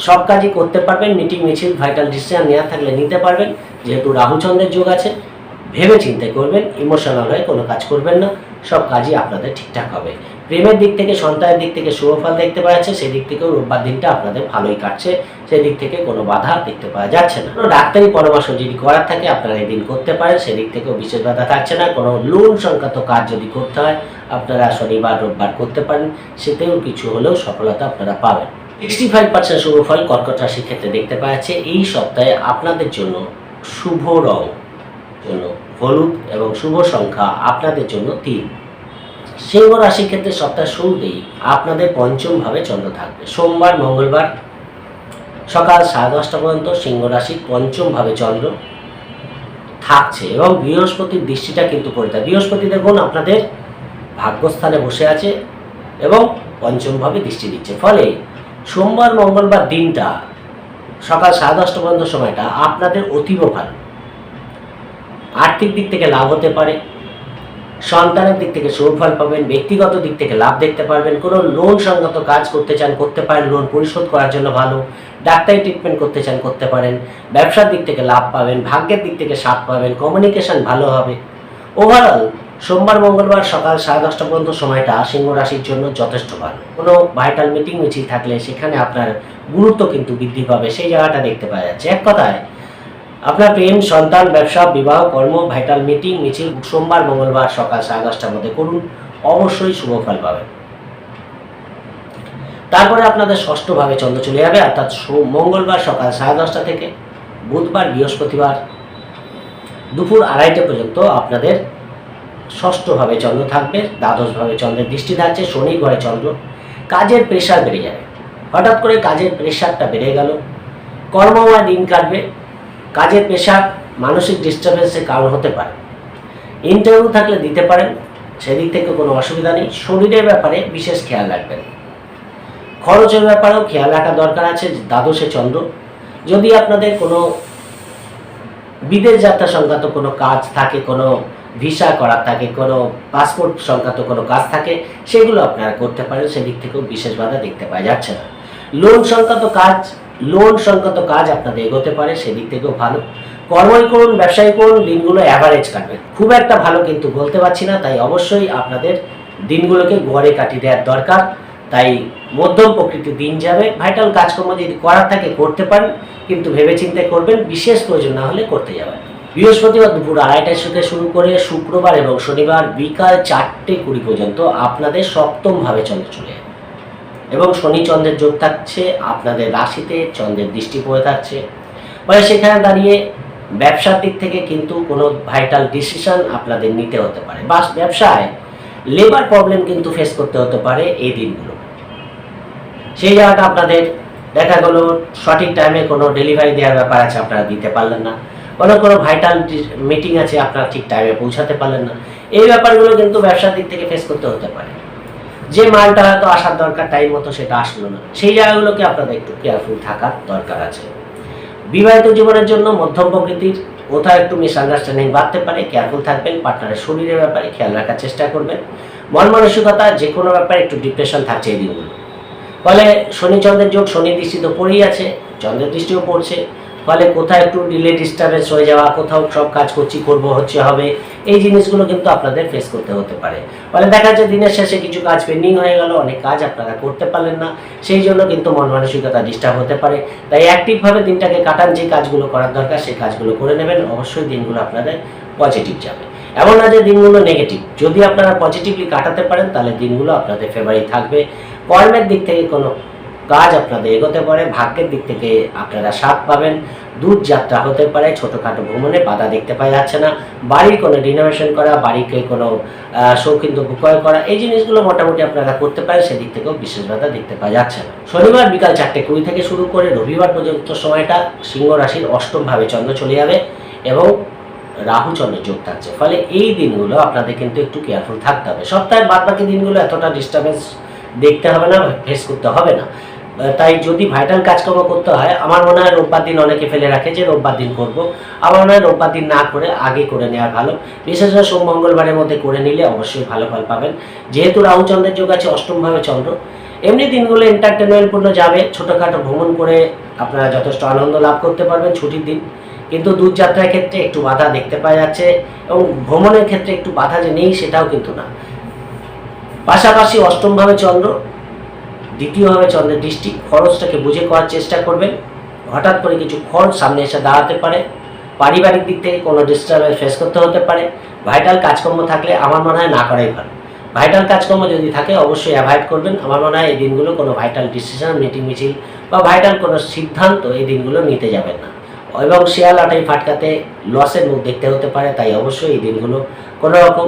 সব কাজই করতে পারবেন। মিটিং মিছিল ভাইটাল ডিসিশন নেওয়া থাকলে নিতে পারবেন। যেহেতু রাহুচন্দ্রের যোগ আছে, ভেবে চিন্তে করবেন, ইমোশনাল হয়ে কোনো কাজ করবেন না। সব কাজই আপনাদের ঠিকঠাক হবে। প্রেমের দিক থেকে, সন্তানের দিক থেকে শুভ ফল দেখতে পাওয়া যাচ্ছে, সেদিক থেকেও রোববার দিনটা আপনাদের ভালোই কাটছে, সেদিক থেকে কোনো বাধা দেখতে পাওয়া যাচ্ছে না। কোনো ডাক্তারি পরামর্শ যদি করার থাকে আপনারা এই দিন করতে পারেন, সেদিক থেকেও বিশেষ বাধা থাকছে না। কোনো লোন সংক্রান্ত কাজ যদি করতে হয় আপনারা শনিবার রোববার করতে পারেন, সেতেও কিছু হলেও সফলতা আপনারা পাবেন। 65% শুভ ফল কর্কট রাশির ক্ষেত্রে দেখতে পাওয়া যাচ্ছে। এই সপ্তাহে আপনাদের জন্য শুভ রং জন্য হলুদ এবং শুভ সংখ্যা আপনাদের জন্য 3। সিংহ রাশির ক্ষেত্রে সপ্তাহের শুরুতেই আপনাদের পঞ্চম ভাবে চন্দ্র থাকবে। সোমবার মঙ্গলবার সকাল 10:30 পর্যন্ত সিংহ রাশির পঞ্চম ভাবে চন্দ্র থাকছে এবং বৃহস্পতির দৃষ্টিটা কিন্তু পড়ে। বৃহস্পতি দেখুন আপনাদের ভাগ্যস্থানে বসে আছে এবং পঞ্চম ভাবে দৃষ্টি দিচ্ছে, ফলে সোমবার মঙ্গলবার দিনটা সকাল 10:30 পর্যন্ত সময়টা আপনাদের অতীব ভালো। আর্থিক দিক থেকে লাভ হতে পারে, সন্তানের দিক থেকে শুভ ফল পাবেন, ব্যক্তিগত দিক থেকে লাভ দেখতে পারবেন। কোনো লোন সংগত কাজ করতে চান করতে পারেন, লোন পরিশোধ করার জন্য ভালো। ডাক্তারি ট্রিটমেন্ট করতে চান করতে পারেন। ব্যবসার দিক থেকে লাভ পাবেন, ভাগ্যের দিক থেকে সাথ পাবেন, কমিউনিকেশন ভালো হবে। ওভারঅল সোমবার মঙ্গলবার সকাল 10:30 পর্যন্ত সময়টা সিংহ রাশির জন্য যথেষ্ট ভালো। কোনো ভাইটাল মিটিং মিছিল থাকলে সেখানে আপনার গুরুত্ব কিন্তু বৃদ্ধি পাবে, সেই জায়গাটা দেখতে পাওয়া যাচ্ছে। এক কথায় আপনার প্রেম, সন্তান, ব্যবসা, বিবাহ, কর্ম, ভাইটাল মিটিং মিছিল সোমবার মঙ্গলবার সকাল 10:30টার মধ্যে করুন, অবশ্যই শুভ ফল পাবেন। তারপরে আপনাদের ষষ্ঠভাবে চন্দ্র চলে যাবে, অর্থাৎ মঙ্গলবার সকাল 10:30 থেকে বুধবার বৃহস্পতিবার দুপুর 2:30 পর্যন্ত আপনাদের ষষ্ঠভাবে চন্দ্র থাকবে। দ্বাদশভাবে চন্দ্রের দৃষ্টি থাকছে, শনি ঘরে চন্দ্র। কাজের প্রেশার বেড়ে যাবে, হঠাৎ করে কাজের প্রেশারটা বেড়ে গেল, কর্মময় দিন কাটবে। কাজের প্রেশার মানসিক ডিস্টার্বেন্সের কারণ হতে পারে। ইন্টারভিউ থাকলে দিতে পারেন, সেদিক থেকে কোনো অসুবিধা নেই। শরীরের ব্যাপারে বিশেষ খেয়াল রাখবেন। খরচের ব্যাপারেও খেয়াল রাখা দরকার আছে। দ্বাদশে চন্দ্র, যদি আপনাদের কোনো বিদেশ যাত্রা সংক্রান্ত কোনো কাজ থাকে, কোনো ভিসা করার থাকে, কোনো পাসপোর্ট সংক্রান্ত কোনো কাজ থাকে, সেগুলো আপনারা করতে পারেন, সেদিক থেকেও বিশেষ বাধা দেখতে পাওয়া যাচ্ছে না। লোন সংক্রান্ত কাজ আপনাদের এগোতে পারে, সেদিক থেকেও ভালো। কর্মই করুন, ব্যবসায়ী করুন, দিনগুলো অ্যাভারেজ কাটবে, খুব একটা ভালো কিন্তু বলতে পারছি না। তাই অবশ্যই আপনাদের দিনগুলোকে গড়ে কাটিয়ে দেওয়ার দরকার। তাই মধ্যম প্রকৃতির দিন যাবে। ভাইটাল কাজকর্ম যদি করার থাকে করতে পারেন, কিন্তু ভেবেচিন্তে করবেন, বিশেষ প্রয়োজন না হলে করতে যাবেন। বৃহস্পতিবার দুপুর 2:30 থেকে শুরু করে শুক্রবার এবং শনিবার বিকাল 4:20 পর্যন্ত আপনাদের সপ্তম ভাবে চন্দ্র চলে যাবে এবং শনি চন্দ্রের যোগ থাকছে, আপনাদের রাশিতে চন্দ্রের দৃষ্টি পড়ে থাকছে। ফলে সেখানে দাঁড়িয়ে ব্যবসার দিক থেকে কিন্তু কোনো ভাইটাল ডিসিশন আপনাদের নিতে হতে পারে, বা ব্যবসায় লেবার প্রবলেম কিন্তু ফেস করতে হতে পারে এই দিনগুলো। সেই জায়গাটা আপনাদের দেখা গেল সঠিক টাইমে কোনো ডেলিভারি দেওয়ার ব্যাপার আছে, আপনারা দিতে পারলেন না। কোনো ভাইটাল মিটিং আছে, আপনারা ঠিক টাইমে পৌঁছাতে পারলেন না। এই ব্যাপারগুলো কিন্তু ব্যবসার দিক থেকে ফেস করতে হতে পারে। যে মালটা হয়তো আসার দরকার টাইম মতো সেটা আসলো না, সেই জায়গাগুলোকে আপনাদের একটু কেয়ারফুল থাকার দরকার আছে। বিবাহিত জীবনের জন্য মধ্যম প্রকৃতির, কোথাও একটু মিসআন্ডারস্ট্যান্ডিং বাড়তে পারে, কেয়ারফুল থাকবেন। পার্টনারের শরীরের ব্যাপারে খেয়াল রাখার চেষ্টা করবেন। মন মানসিকতা যে কোনো ব্যাপারে একটু ডিপ্রেশন থাকছে এই দিনগুলো। ফলে শনি চন্দ্রের যোগ, শনির দৃষ্টি তো পড়েই আছে, চন্দ্রের দৃষ্টিও পড়ছে। ফলে কোথাও একটু ডিলে ডিস্টার্বেন্স হয়ে যাওয়া, কোথাও সব কাজ হবে, এই জিনিসগুলো কিন্তু আপনাদের ফেস করতে হতে পারে। ফলে দেখা যাচ্ছে দিনের শেষে কিছু কাজ পেন্ডিং হয়ে গেল, অনেক কাজ আপনারা করতে পারলেন না, সেই জন্য কিন্তু মন মানসিকতা ডিস্টার্ব হতে পারে। তাই অ্যাক্টিভভাবে দিনটাকে কাটান, যে কাজগুলো করার দরকার সেই কাজগুলো করে নেবেন, অবশ্যই দিনগুলো আপনাদের পজিটিভ যাবে। এমন না যে দিনগুলো নেগেটিভ। যদি আপনারা পজিটিভলি কাটাতে পারেন তাহলে দিনগুলো আপনাদের ফেভারিট থাকবে। কর্মের দিক থেকে কোনো কাজ আপনাদের এগোতে পারে, ভাগ্যের দিক থেকে আপনারা সাথ পাবেন। দূর যাত্রা হতে পারে, ছোটোখাটো ভ্রমণে বাধা দেখতে পাওয়া যাচ্ছে না। বাড়ির কোনো রিনোভেশন করা, বাড়িকে কোনো শৌখিন দ্রব্য ক্রয় করা, এই জিনিসগুলো মোটামুটি আপনারা করতে পারেন, সেদিক থেকেও বিশেষ বাধা দেখতে পাওয়া যাচ্ছে না। শনিবার বিকাল 4:20 থেকে শুরু করে রবিবার পর্যন্ত সময়টা সিংহ রাশির অষ্টম ভাবে চন্দ্র চলে যাবে এবং রাহু চন্দ্রের যোগ থাকছে। ফলে এই দিনগুলো আপনাদের কিন্তু একটু কেয়ারফুল থাকতে হবে। সপ্তাহের বাদবাকি দিনগুলো এতটা ডিস্টার্বেন্স দেখতে হবে না, ফেস করতে হবে না। তাই যদি ভাইটাল কাজকর্ম করতে হয়, আমার মনে হয় রোববার দিন অনেকে ফেলে রাখে যে রোববার দিন করব। আমার মনে হয় রোববার দিন না করে আগে করে নেওয়া ভালো। বিশেষ করে সোম মঙ্গলবারের মধ্যে করে নিলে অবশ্যই ভালো ফল পাবেন। যেহেতু রাহু চন্দ্রের যোগ আছে, অষ্টমভাবে চন্দ্র, এমনি দিনগুলো এন্টারটেনমেন্টপূর্ণ যাবে। ছোটোখাটো ভ্রমণ করে আপনারা যথেষ্ট আনন্দ লাভ করতে পারবেন ছুটির দিন। কিন্তু দূরযাত্রার ক্ষেত্রে একটু বাধা দেখতে পাওয়া যাচ্ছে এবং ভ্রমণের ক্ষেত্রে একটু বাধা যে নেই সেটাও কিন্তু না। পাশাপাশি অষ্টমভাবে চন্দ্র, দ্বিতীয়ভাবে চন্দ্রের দৃষ্টি, খরচটাকে বুঝে করার চেষ্টা করবেন। হঠাৎ করে কিছু খরচ সামনে এসে দাঁড়াতে পারে, পারিবারিক দিক থেকে কোনো ডিস্টার্বেন্স ফেস করতে হতে পারে। ভাইটাল কাজকর্ম থাকলে আমার মনে হয় না করাই ভালো। ভাইটাল কাজকর্ম যদি থাকে অবশ্যই অ্যাভয়েড করবেন। আমার মনে হয় এই দিনগুলো কোনো ভাইটাল ডিসিশন, মিটিং মিছিল বা ভাইটাল কোনো সিদ্ধান্ত এই দিনগুলো নিতে যাবেন না, এবং শেয়ার লটারি ফাটকাতে লসের মুখ দেখতে হতে পারে। তাই অবশ্যই এই দিনগুলো কোনো রকম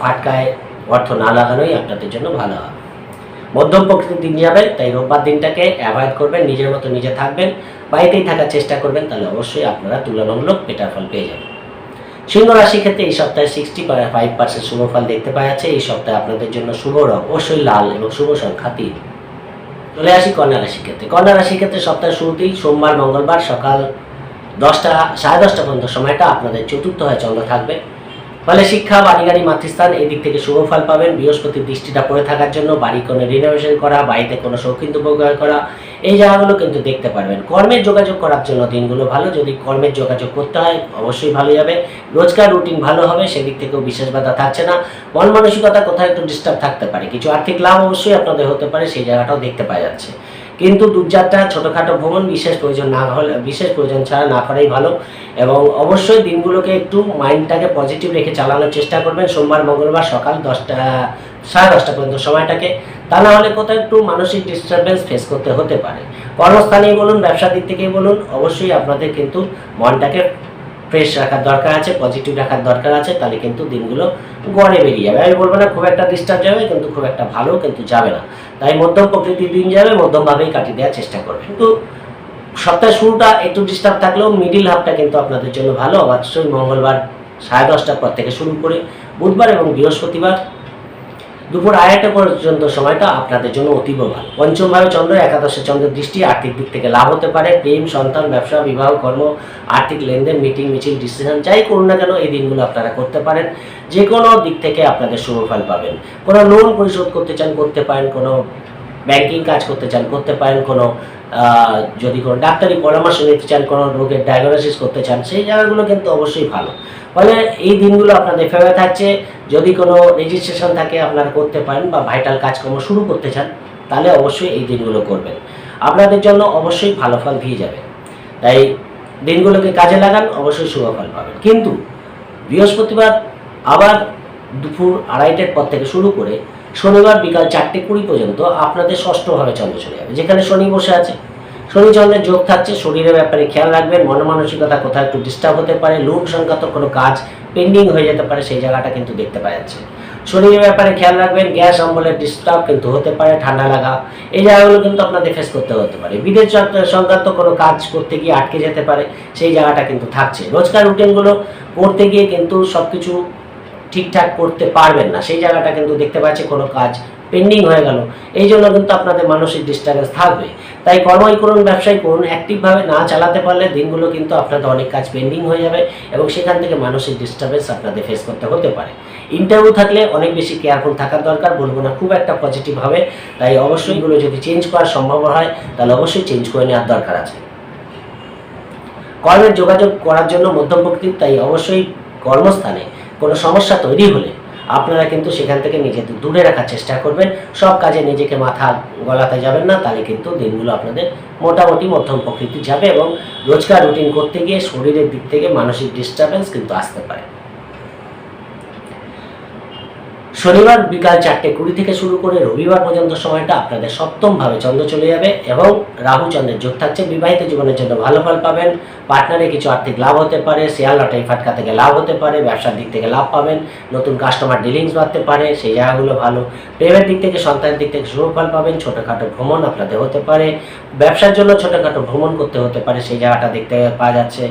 ফাটকায় অর্থ না লাগানোই আপনাদের জন্য ভালো হবে। মধ্যম প্রকৃতির দিন যাবে, তাই রোববার দিনটাকে অ্যাভয়েড করবেন, নিজের মতো নিজে থাকবেন, বাড়িতেই থাকার চেষ্টা করবেন, তাহলে অবশ্যই আপনারা তুলনামূলক বেটার ফল পেয়ে যাবেন। সিংহ রাশির ক্ষেত্রে এই সপ্তাহে 65% শুভ ফল দেখতে পাওয়া যাচ্ছে। এই সপ্তাহে আপনাদের জন্য শুভ রং অবশ্যই লাল এবং শুভ সংখ্যা 3। চলে আসি কন্যা রাশির ক্ষেত্রে। কন্যা রাশির ক্ষেত্রে সপ্তাহের শুরুতেই সোমবার মঙ্গলবার সকাল 10টা সাড়ে 10টা পর্যন্ত সময়টা আপনাদের চতুর্থ হয় চন্দ্র থাকবে। ফলে শিক্ষা, বাড়ি গাড়ি, মাতৃস্থান এই দিক থেকে শুভ ফল পাবেন। বৃহস্পতির দৃষ্টিটা পড়ে থাকার জন্য বাড়ি কোনো রিনোভেশন করা, বাড়িতে কোনো শৌখিন উপকার করা, এই জায়গাগুলো কিন্তু দেখতে পারবেন। কর্মের যোগাযোগ করার জন্য দিনগুলো ভালো। যদি কর্মের যোগাযোগ করতে হয় অবশ্যই ভালো যাবে। রোজকার রুটিন ভালো হবে, সেদিক থেকেও বিশেষ বাধা থাকছে না। মন মানসিকতা কোথাও একটু ডিস্টার্ব থাকতে পারে, কিছু আর্থিক লাভ অবশ্যই আপনাদের হতে পারে, সেই জায়গাটাও দেখতে পাওয়া যাচ্ছে। কিন্তু দূরযাত্রা, ছোটোখাটো ভ্রমণ বিশেষ প্রয়োজন ছাড়া না করাই ভালো। এবং অবশ্যই দিনগুলোকে একটু মাইন্ডটাকে পজিটিভ রেখে চালানোর চেষ্টা করবেন সোমবার মঙ্গলবার সকাল 10টা সাড়ে 10টা পর্যন্ত সময়টাকে। তা না হলে কোথাও একটু মানসিক ডিস্টারবেন্স ফেস করতে হতে পারে। কর্মস্থানেই বলুন, ব্যবসার দিক থেকেই বলুন, অবশ্যই আপনাদের কিন্তু মনটাকে ফ্রেশ রাখার দরকার আছে, পজিটিভ রাখার দরকার আছে, তাহলে কিন্তু দিনগুলো গড়ে বেরিয়ে যাবে। আমি বলবো না খুব একটা ডিস্টার্ব যাবে, কিন্তু খুব একটা ভালো কিন্তু যাবে না। তাই মধ্যম প্রকৃতির দিন যাবে, মধ্যমভাবেই কাটিয়ে দেওয়ার চেষ্টা করবে। কিন্তু সপ্তাহের শুরুটা একটু ডিস্টার্ব থাকলেও মিডিল হাফটা কিন্তু আপনাদের জন্য ভালো। অবশ্যই মঙ্গলবার সাড়ে 10টার পর থেকে শুরু করে বুধবার এবং বৃহস্পতিবার দুপুর 2:30 পর্যন্ত সময়টা আপনাদের জন্য অতীব ভালো। পঞ্চমভাবে চন্দ্র, একাদশে চন্দ্রের দৃষ্টি, আর্থিক দিক থেকে লাভ হতে পারে। প্রেম, সন্তান, ব্যবসা, বিবাহ, কর্ম, আর্থিক লেনদেন, মিটিং মিছিল, ডিসিশন যাই করুন না কেন এই দিনগুলো আপনারা করতে পারেন। যে কোনো দিক থেকে আপনাদের শুভ ফল পাবেন। কোনো লোন পরিশোধ করতে চান করতে পারেন, কোনো ব্যাংকিং কাজ করতে চান করতে পারেন, কোনো যদি কোনো ডাক্তারি পরামর্শ নিতে চান, কোনো রোগের ডায়াগনোসিস করতে চান, সেই জায়গাগুলো কিন্তু অবশ্যই ভালো। ফলে এই দিনগুলো আপনাদের ফেভারে থাকছে। যদি কোনো রেজিস্ট্রেশন থাকে আপনারা করতে পারেন, বা ভাইটাল কাজকর্ম শুরু করতে চান, তাহলে অবশ্যই এই দিনগুলো করবেন, আপনাদের জন্য অবশ্যই ভালো ফল দিয়ে যাবে। তাই দিনগুলোকে কাজে লাগান, অবশ্যই শুভ ফল পাবেন। কিন্তু বৃহস্পতিবার আবার দুপুর 2:30টার পর থেকে শুরু করে শনিবার বিকাল 4:20 পর্যন্ত আপনাদের ষষ্ঠভাবে চন্দ্র চলে যাবে, যেখানে শনি বসে আছে। শনি চন্দ্রের যোগ থাকছে, শরীরের ব্যাপারে খেয়াল রাখবেন। মন মানসিকতা কোথাও একটু ডিস্টার্ব হতে পারে, লোন সংক্রান্ত কোনো কাজ পেন্ডিং হয়ে যেতে পারে, সেই জায়গাটা কিন্তু দেখতে পাওয়া যাচ্ছে। শরীরের ব্যাপারে খেয়াল রাখবেন। গ্যাস অম্বলের ডিস্টার্ব কিন্তু হতে পারে, ঠান্ডা লাগা, এই জায়গাগুলো কিন্তু আপনাদের ফেস করতে হতে পারে। বিদেশ সংক্রান্ত কোনো কাজ করতে গিয়ে আটকে যেতে পারে, সেই জায়গাটা কিন্তু থাকছে। রোজকার রুটিনগুলো করতে গিয়ে কিন্তু সব কিছু ঠিকঠাক করতে পারবেন না, সেই জায়গাটা কিন্তু দেখতে পাচ্ছি। কোনো কাজ পেন্ডিং হয়ে গেল, এই জন্য কিন্তু আপনাদের মানসিক ডিস্টার্বেন্স থাকবে। তাই কর্মই করুন, ব্যবসায় করুন, অ্যাক্টিভভাবে না চালাতে পারলে দিনগুলো কিন্তু আপনাদের অনেক কাজ পেন্ডিং হয়ে যাবে, এবং সেখান থেকে মানসিক ডিস্টার্বেন্স আপনাদের ফেস করতে হতে পারে। ইন্টারভিউ থাকলে অনেক বেশি কেয়ারফুল থাকার দরকার, বলবো না খুব একটা পজিটিভ হবে। তাই অবশ্যই এগুলো যদি চেঞ্জ করা সম্ভব হয়, তাহলে অবশ্যই চেঞ্জ করে নেওয়ার দরকার আছে। কর্মের যোগাযোগ করার জন্য মধ্যম প্রকৃতির, তাই অবশ্যই কর্মস্থানে কোনো সমস্যা তৈরি হলে আপনারা কিন্তু সেখান থেকে নিজেদের দূরে রাখার চেষ্টা করবেন। সব কাজে নিজেকে মাথা গলাতে যাবেন না, তাহলে কিন্তু দিনগুলো আপনাদের মোটামুটি মধ্যম প্রকৃতির যাবে, এবং রোজকার রুটিন করতে গিয়ে শরীরের দিক থেকে মানসিক ডিস্টার্বেন্স কিন্তু আসতে পারে। শনিবার বিকাল 4:20 থেকে শুরু করে রবিবার পর্যন্ত সময়টা আপনাদের সপ্তমভাবে চন্দ্র চলে যাবে, এবং রাহু চন্দ্রের যোগ থাকছে। বিবাহিত জীবনের জন্য ভালো ফল পাবেন। পার্টনারে কিছু আর্থিক লাভ হতে পারে, শেয়ার লটারি ফাটকা থেকে লাভ হতে পারে, ব্যবসার দিক থেকে লাভ পাবেন, নতুন কাস্টমার ডিলিংস বাড়তে পারে, সেই জায়গাগুলো ভালো। প্রেমের দিক থেকে, সন্তানের দিক থেকে শুভ ফল পাবেন। ছোটোখাটো ভ্রমণ আপনাদের হতে পারে, ব্যবসার জন্য ছোটোখাটো ভ্রমণ করতে হতে পারে, সেই জায়গাটা দেখতে পাওয়া যাচ্ছে।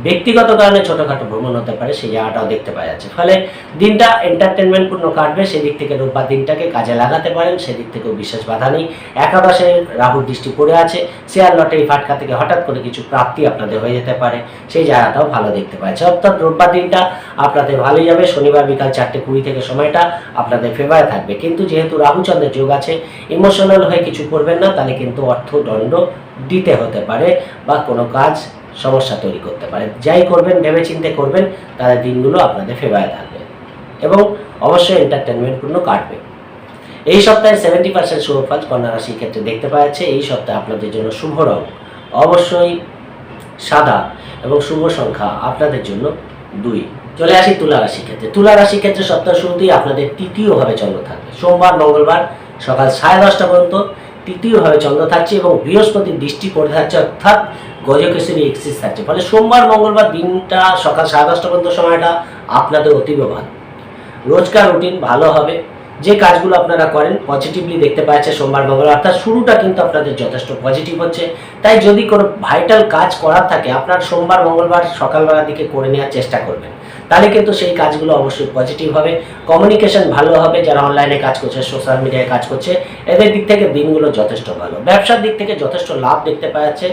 ব্যক্তিগত কারণে ছোটোখাটো ভ্রমণ হতে পারে, সেই জায়গাটাও দেখতে পাওয়া যাচ্ছে। ফলে দিনটা এন্টারটেনমেন্টপূর্ণ কাটবে। সেদিক থেকে রোববার দিনটাকে কাজে লাগাতে পারেন, সেদিক থেকেও বিশেষ বাধা নেই। একাদশে রাহুর দৃষ্টি পড়ে আছে, শেয়ার লটারি ফাটকা থেকে হঠাৎ করে কিছু প্রাপ্তি আপনাদের হয়ে যেতে পারে, সেই জায়গাটাও ভালো দেখতে পাচ্ছে। অর্থাৎ রোববার দিনটা আপনাদের ভালোই যাবে। শনিবার বিকাল 4:20 থেকে সময়টা আপনাদের ফেভারে থাকবে। কিন্তু যেহেতু রাহু চন্দ্রের যোগ আছে, ইমোশনাল হয়ে কিছু করবেন না, তাহলে কিন্তু অর্থদণ্ড দিতে হতে পারে, বা কোনো কাজ সমস্যা তৈরি করতে পারে। যাই করবেন ভেবেচিন্তে করবেন, তাহলে দিনগুলো আপনাদের ফেভারে থাকবে, এবং অবশ্যই এন্টারটেনমেন্টপূর্ণ কাটবে। এই সপ্তাহে 70% শুভ ফল কন্যা রাশির ক্ষেত্রে দেখতে পাওয়া যাচ্ছে। এই সপ্তাহে আপনাদের জন্য শুভ রং অবশ্যই সাদা এবং শুভ সংখ্যা আপনাদের জন্য 2। চলে আসি তুলা রাশির ক্ষেত্রে। তুলা রাশির ক্ষেত্রে সপ্তাহ শুরুতেই আপনাদের তৃতীয়ভাবে চন্দ্র থাকবে। সোমবার মঙ্গলবার সকাল 10:30 পর্যন্ত তৃতীয়ভাবে চন্দ্র থাকছে এবং বৃহস্পতির দৃষ্টি পড়ে থাকছে, অর্থাৎ গজকেশরী এক্সিস থাকছে। ফলে সোমবার মঙ্গলবার দিনটা সকাল 10:30 পর্যন্ত সময়টা আপনাদের অতীব ভালো। রোজকার রুটিন ভালো হবে। যে কাজগুলো আপনারা করেন পজিটিভলি দেখতে পাচ্ছে সোমবার মঙ্গলবার, অর্থাৎ শুরুটা কিন্তু আপনাদের যথেষ্ট পজিটিভ হচ্ছে। তাই যদি কোনো ভাইটাল কাজ করার থাকে আপনার সোমবার মঙ্গলবার সকালবেলার দিকে করে নেওয়ার চেষ্টা করবেন, তাহলে কিন্তু সেই কাজগুলো অবশ্যই পজিটিভ হবে। কমিউনিকেশন ভালো হবে। যারা অনলাইনে কাজ করছে, সোশ্যাল মিডিয়ায় কাজ করছে, এদের দিক থেকে দিনগুলো যথেষ্ট ভালো। ব্যবসার দিক থেকে যথেষ্ট লাভ দেখতে পাওয়া যাচ্ছে।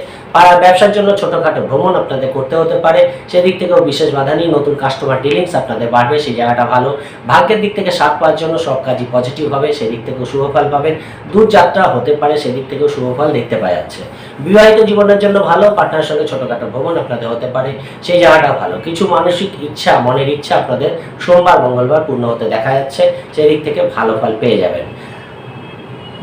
ব্যবসার জন্য ছোটোখাটো ভ্রমণ আপনাদের করতে হতে পারে, সেদিক থেকেও বিশেষ বাধা নেই। নতুন কাস্টমার ডিলিংস আপনাদের বাড়বে, সেই জায়গাটা ভালো। ভাগ্যের দিক থেকে সাথ পাওয়ার জন্য সব কাজই পজিটিভ হবে, সেদিক থেকেও শুভফল পাবেন। দূর যাত্রা হতে পারে, সেদিক থেকেও শুভফল দেখতে পাওয়া যাচ্ছে। বিবাহিত জীবনের জন্য ভালো। পার্টনারের সঙ্গে ছোটোখাটো ভ্রমণ আপনাদের হতে পারে, সেই জায়গাটা ভালো। কিছু মানসিক ইচ্ছা, মনের ইচ্ছা আপনাদের সোমবার মঙ্গলবার পূর্ণ হতে দেখা যাচ্ছে, সেদিক থেকে ভালো ফল পেয়ে যাবেন।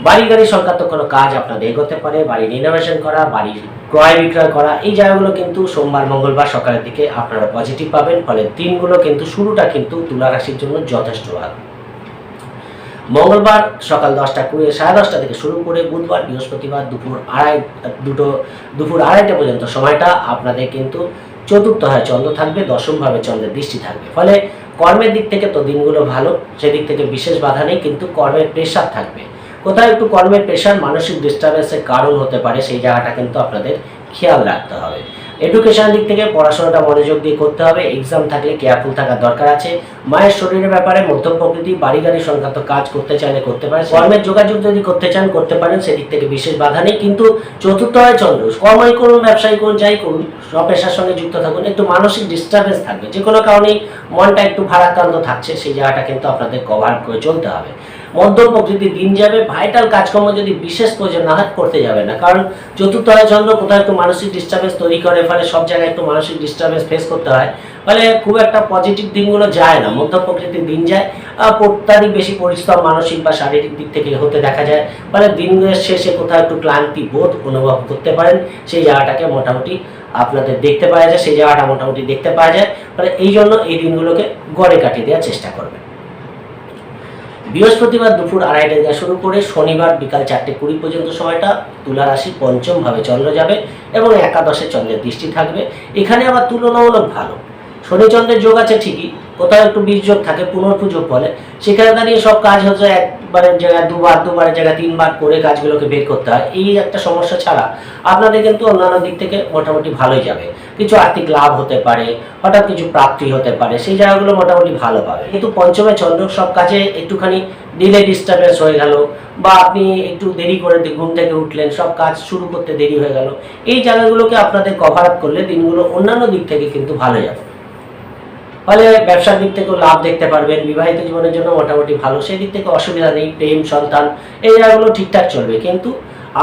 বাড়ি গাড়ি সংক্রান্ত কোনো কাজ আপনাদের এগোতে পারে। বাড়ি রিনোভেশন করা, বাড়ির ক্রয় বিক্রয় করা, এই জায়গাগুলো কিন্তু সোমবার মঙ্গলবার সকালের দিকে আপনারা পজিটিভ পাবেন। ফলে দিনগুলো কিন্তু শুরুটা কিন্তু তুলা রাশির জন্য যথেষ্ট ভালো। মঙ্গলবার সকাল 10:10 থেকে শুরু করে বুধবার বৃহস্পতিবার দুপুর আড়াইটা পর্যন্ত সময়টা আপনাদের কিন্তু চতুর্থভাবে চন্দ্র থাকবে, দশমভাবে চন্দ্রের দৃষ্টি থাকবে। ফলে কর্মের দিক থেকে তো দিনগুলো ভালো, সেদিক থেকে বিশেষ বাধা নেই, কিন্তু কর্মের প্রেশার থাকবে। কোথাও একটু কর্মের প্রেশার মানসিক ডিস্টার্বেন্সের কারণ হতে পারে, সেই জায়গাটা কিন্তু আপনাদের খেয়াল রাখতে হবে। এডুকেশন দিক থেকে পড়াশোনাটা মনোযোগ দিয়ে করতে হবে। এক্সাম থাকলে কেয়ারফুল থাকার দরকার আছে। মায়ের শরীরের ব্যাপারে মধ্যম প্রকৃতি। বাড়ি গাড়ি সংক্রান্ত কাজ করতে চাইলে করতে পারেন। কর্মের যোগাযোগ যদি করতে চান করতে পারেন, সেদিক থেকে বিশেষ বাধা নেই। কিন্তু চতুর্থভাবে চন্দ্র, কর্মই করুন, ব্যবসায়ী করুন, যাই করুন, সব পেশার সঙ্গে যুক্ত থাকুন, একটু মানসিক ডিস্টার্বেন্স থাকবে। যে কোনো কারণেই মনটা একটু ভারাক্রান্ত থাকছে, সেই জায়গাটা কিন্তু আপনাদের কভার করে চলতে হবে। মধ্যম প্রকৃতির দিন যাবে। ভাইটাল কাজকর্ম যদি বিশেষ প্রয়োজন না হয় করতে যাবে না, কারণ চতুর্থভাবে চন্দ্র কোথাও একটু মানসিক ডিস্টার্বেন্স তৈরি করে। ফলে সব জায়গায় একটু মানসিক ডিস্টার্বেন্স ফেস করতে হয়। ফলে খুব একটা পজিটিভ দিনগুলো যায় না, মধ্যম প্রকৃতির দিন যায়। অত্যাধিক বেশি পরিশ্রম মানসিক বা শারীরিক দিক থেকে হতে দেখা যায়। ফলে দিনের শেষে কোথাও একটু ক্লান্তি বোধ অনুভব করতে পারেন, সেই জায়গাটাকে মোটামুটি আপনাদের দেখতে পাওয়া যায়, সেই জায়গাটা মোটামুটি দেখতে পাওয়া যায়। ফলে এই জন্য এই দিনগুলোকে গড়ে কাটিয়ে দেওয়ার চেষ্টা করবেন। বৃহস্পতিবার দুপুর 2:30 থেকে শুরু করে শনিবার বিকাল 4:20 পর্যন্ত সময়টা তুলা রাশি পঞ্চমভাবে চন্দ্র যাবে এবং একাদশে চন্দ্রের দৃষ্টি থাকবে। এখানে আবার তুলনামূলক ভালো। শনি চন্দ্রের যোগ আছে ঠিকই, কোথাও একটু বীজ যোগ থাকে, পুনর্পুযোগ বলে। সেখানে দাঁড়িয়ে সব কাজ হচ্ছে একবারের জায়গায় দুবারের জায়গায় 3বার করে কাজগুলোকে বের করতে হয়। এই একটা সমস্যা ছাড়া আপনাদের কিন্তু অন্যান্য দিক থেকে মোটামুটি ভালোই যাবে। কিছু আর্থিক লাভ হতে পারে, হঠাৎ কিছু প্রাপ্তি হতে পারে, সেই জায়গাগুলো মোটামুটি ভালো পাবে। কিন্তু পঞ্চমে চন্দ্র সব কাজে একটুখানি ডিলে ডিস্টার্বেন্স হয়ে গেল, বা আপনি একটু দেরি করে ঘুম থেকে উঠলেন, সব কাজ শুরু করতে দেরি হয়ে গেল, এই জায়গাগুলোকে আপনাদের কভার আপ করলে দিনগুলো অন্যান্য দিক থেকে কিন্তু ভালো যাবে। ফলে ব্যবসার দিক থেকেও লাভ দেখতে পারবেন। বিবাহিত জীবনের জন্য মোটামুটি ভালো, সেই দিক থেকে অসুবিধা নেই। প্রেম, সন্তান, এই জায়গাগুলো ঠিকঠাক চলবে। কিন্তু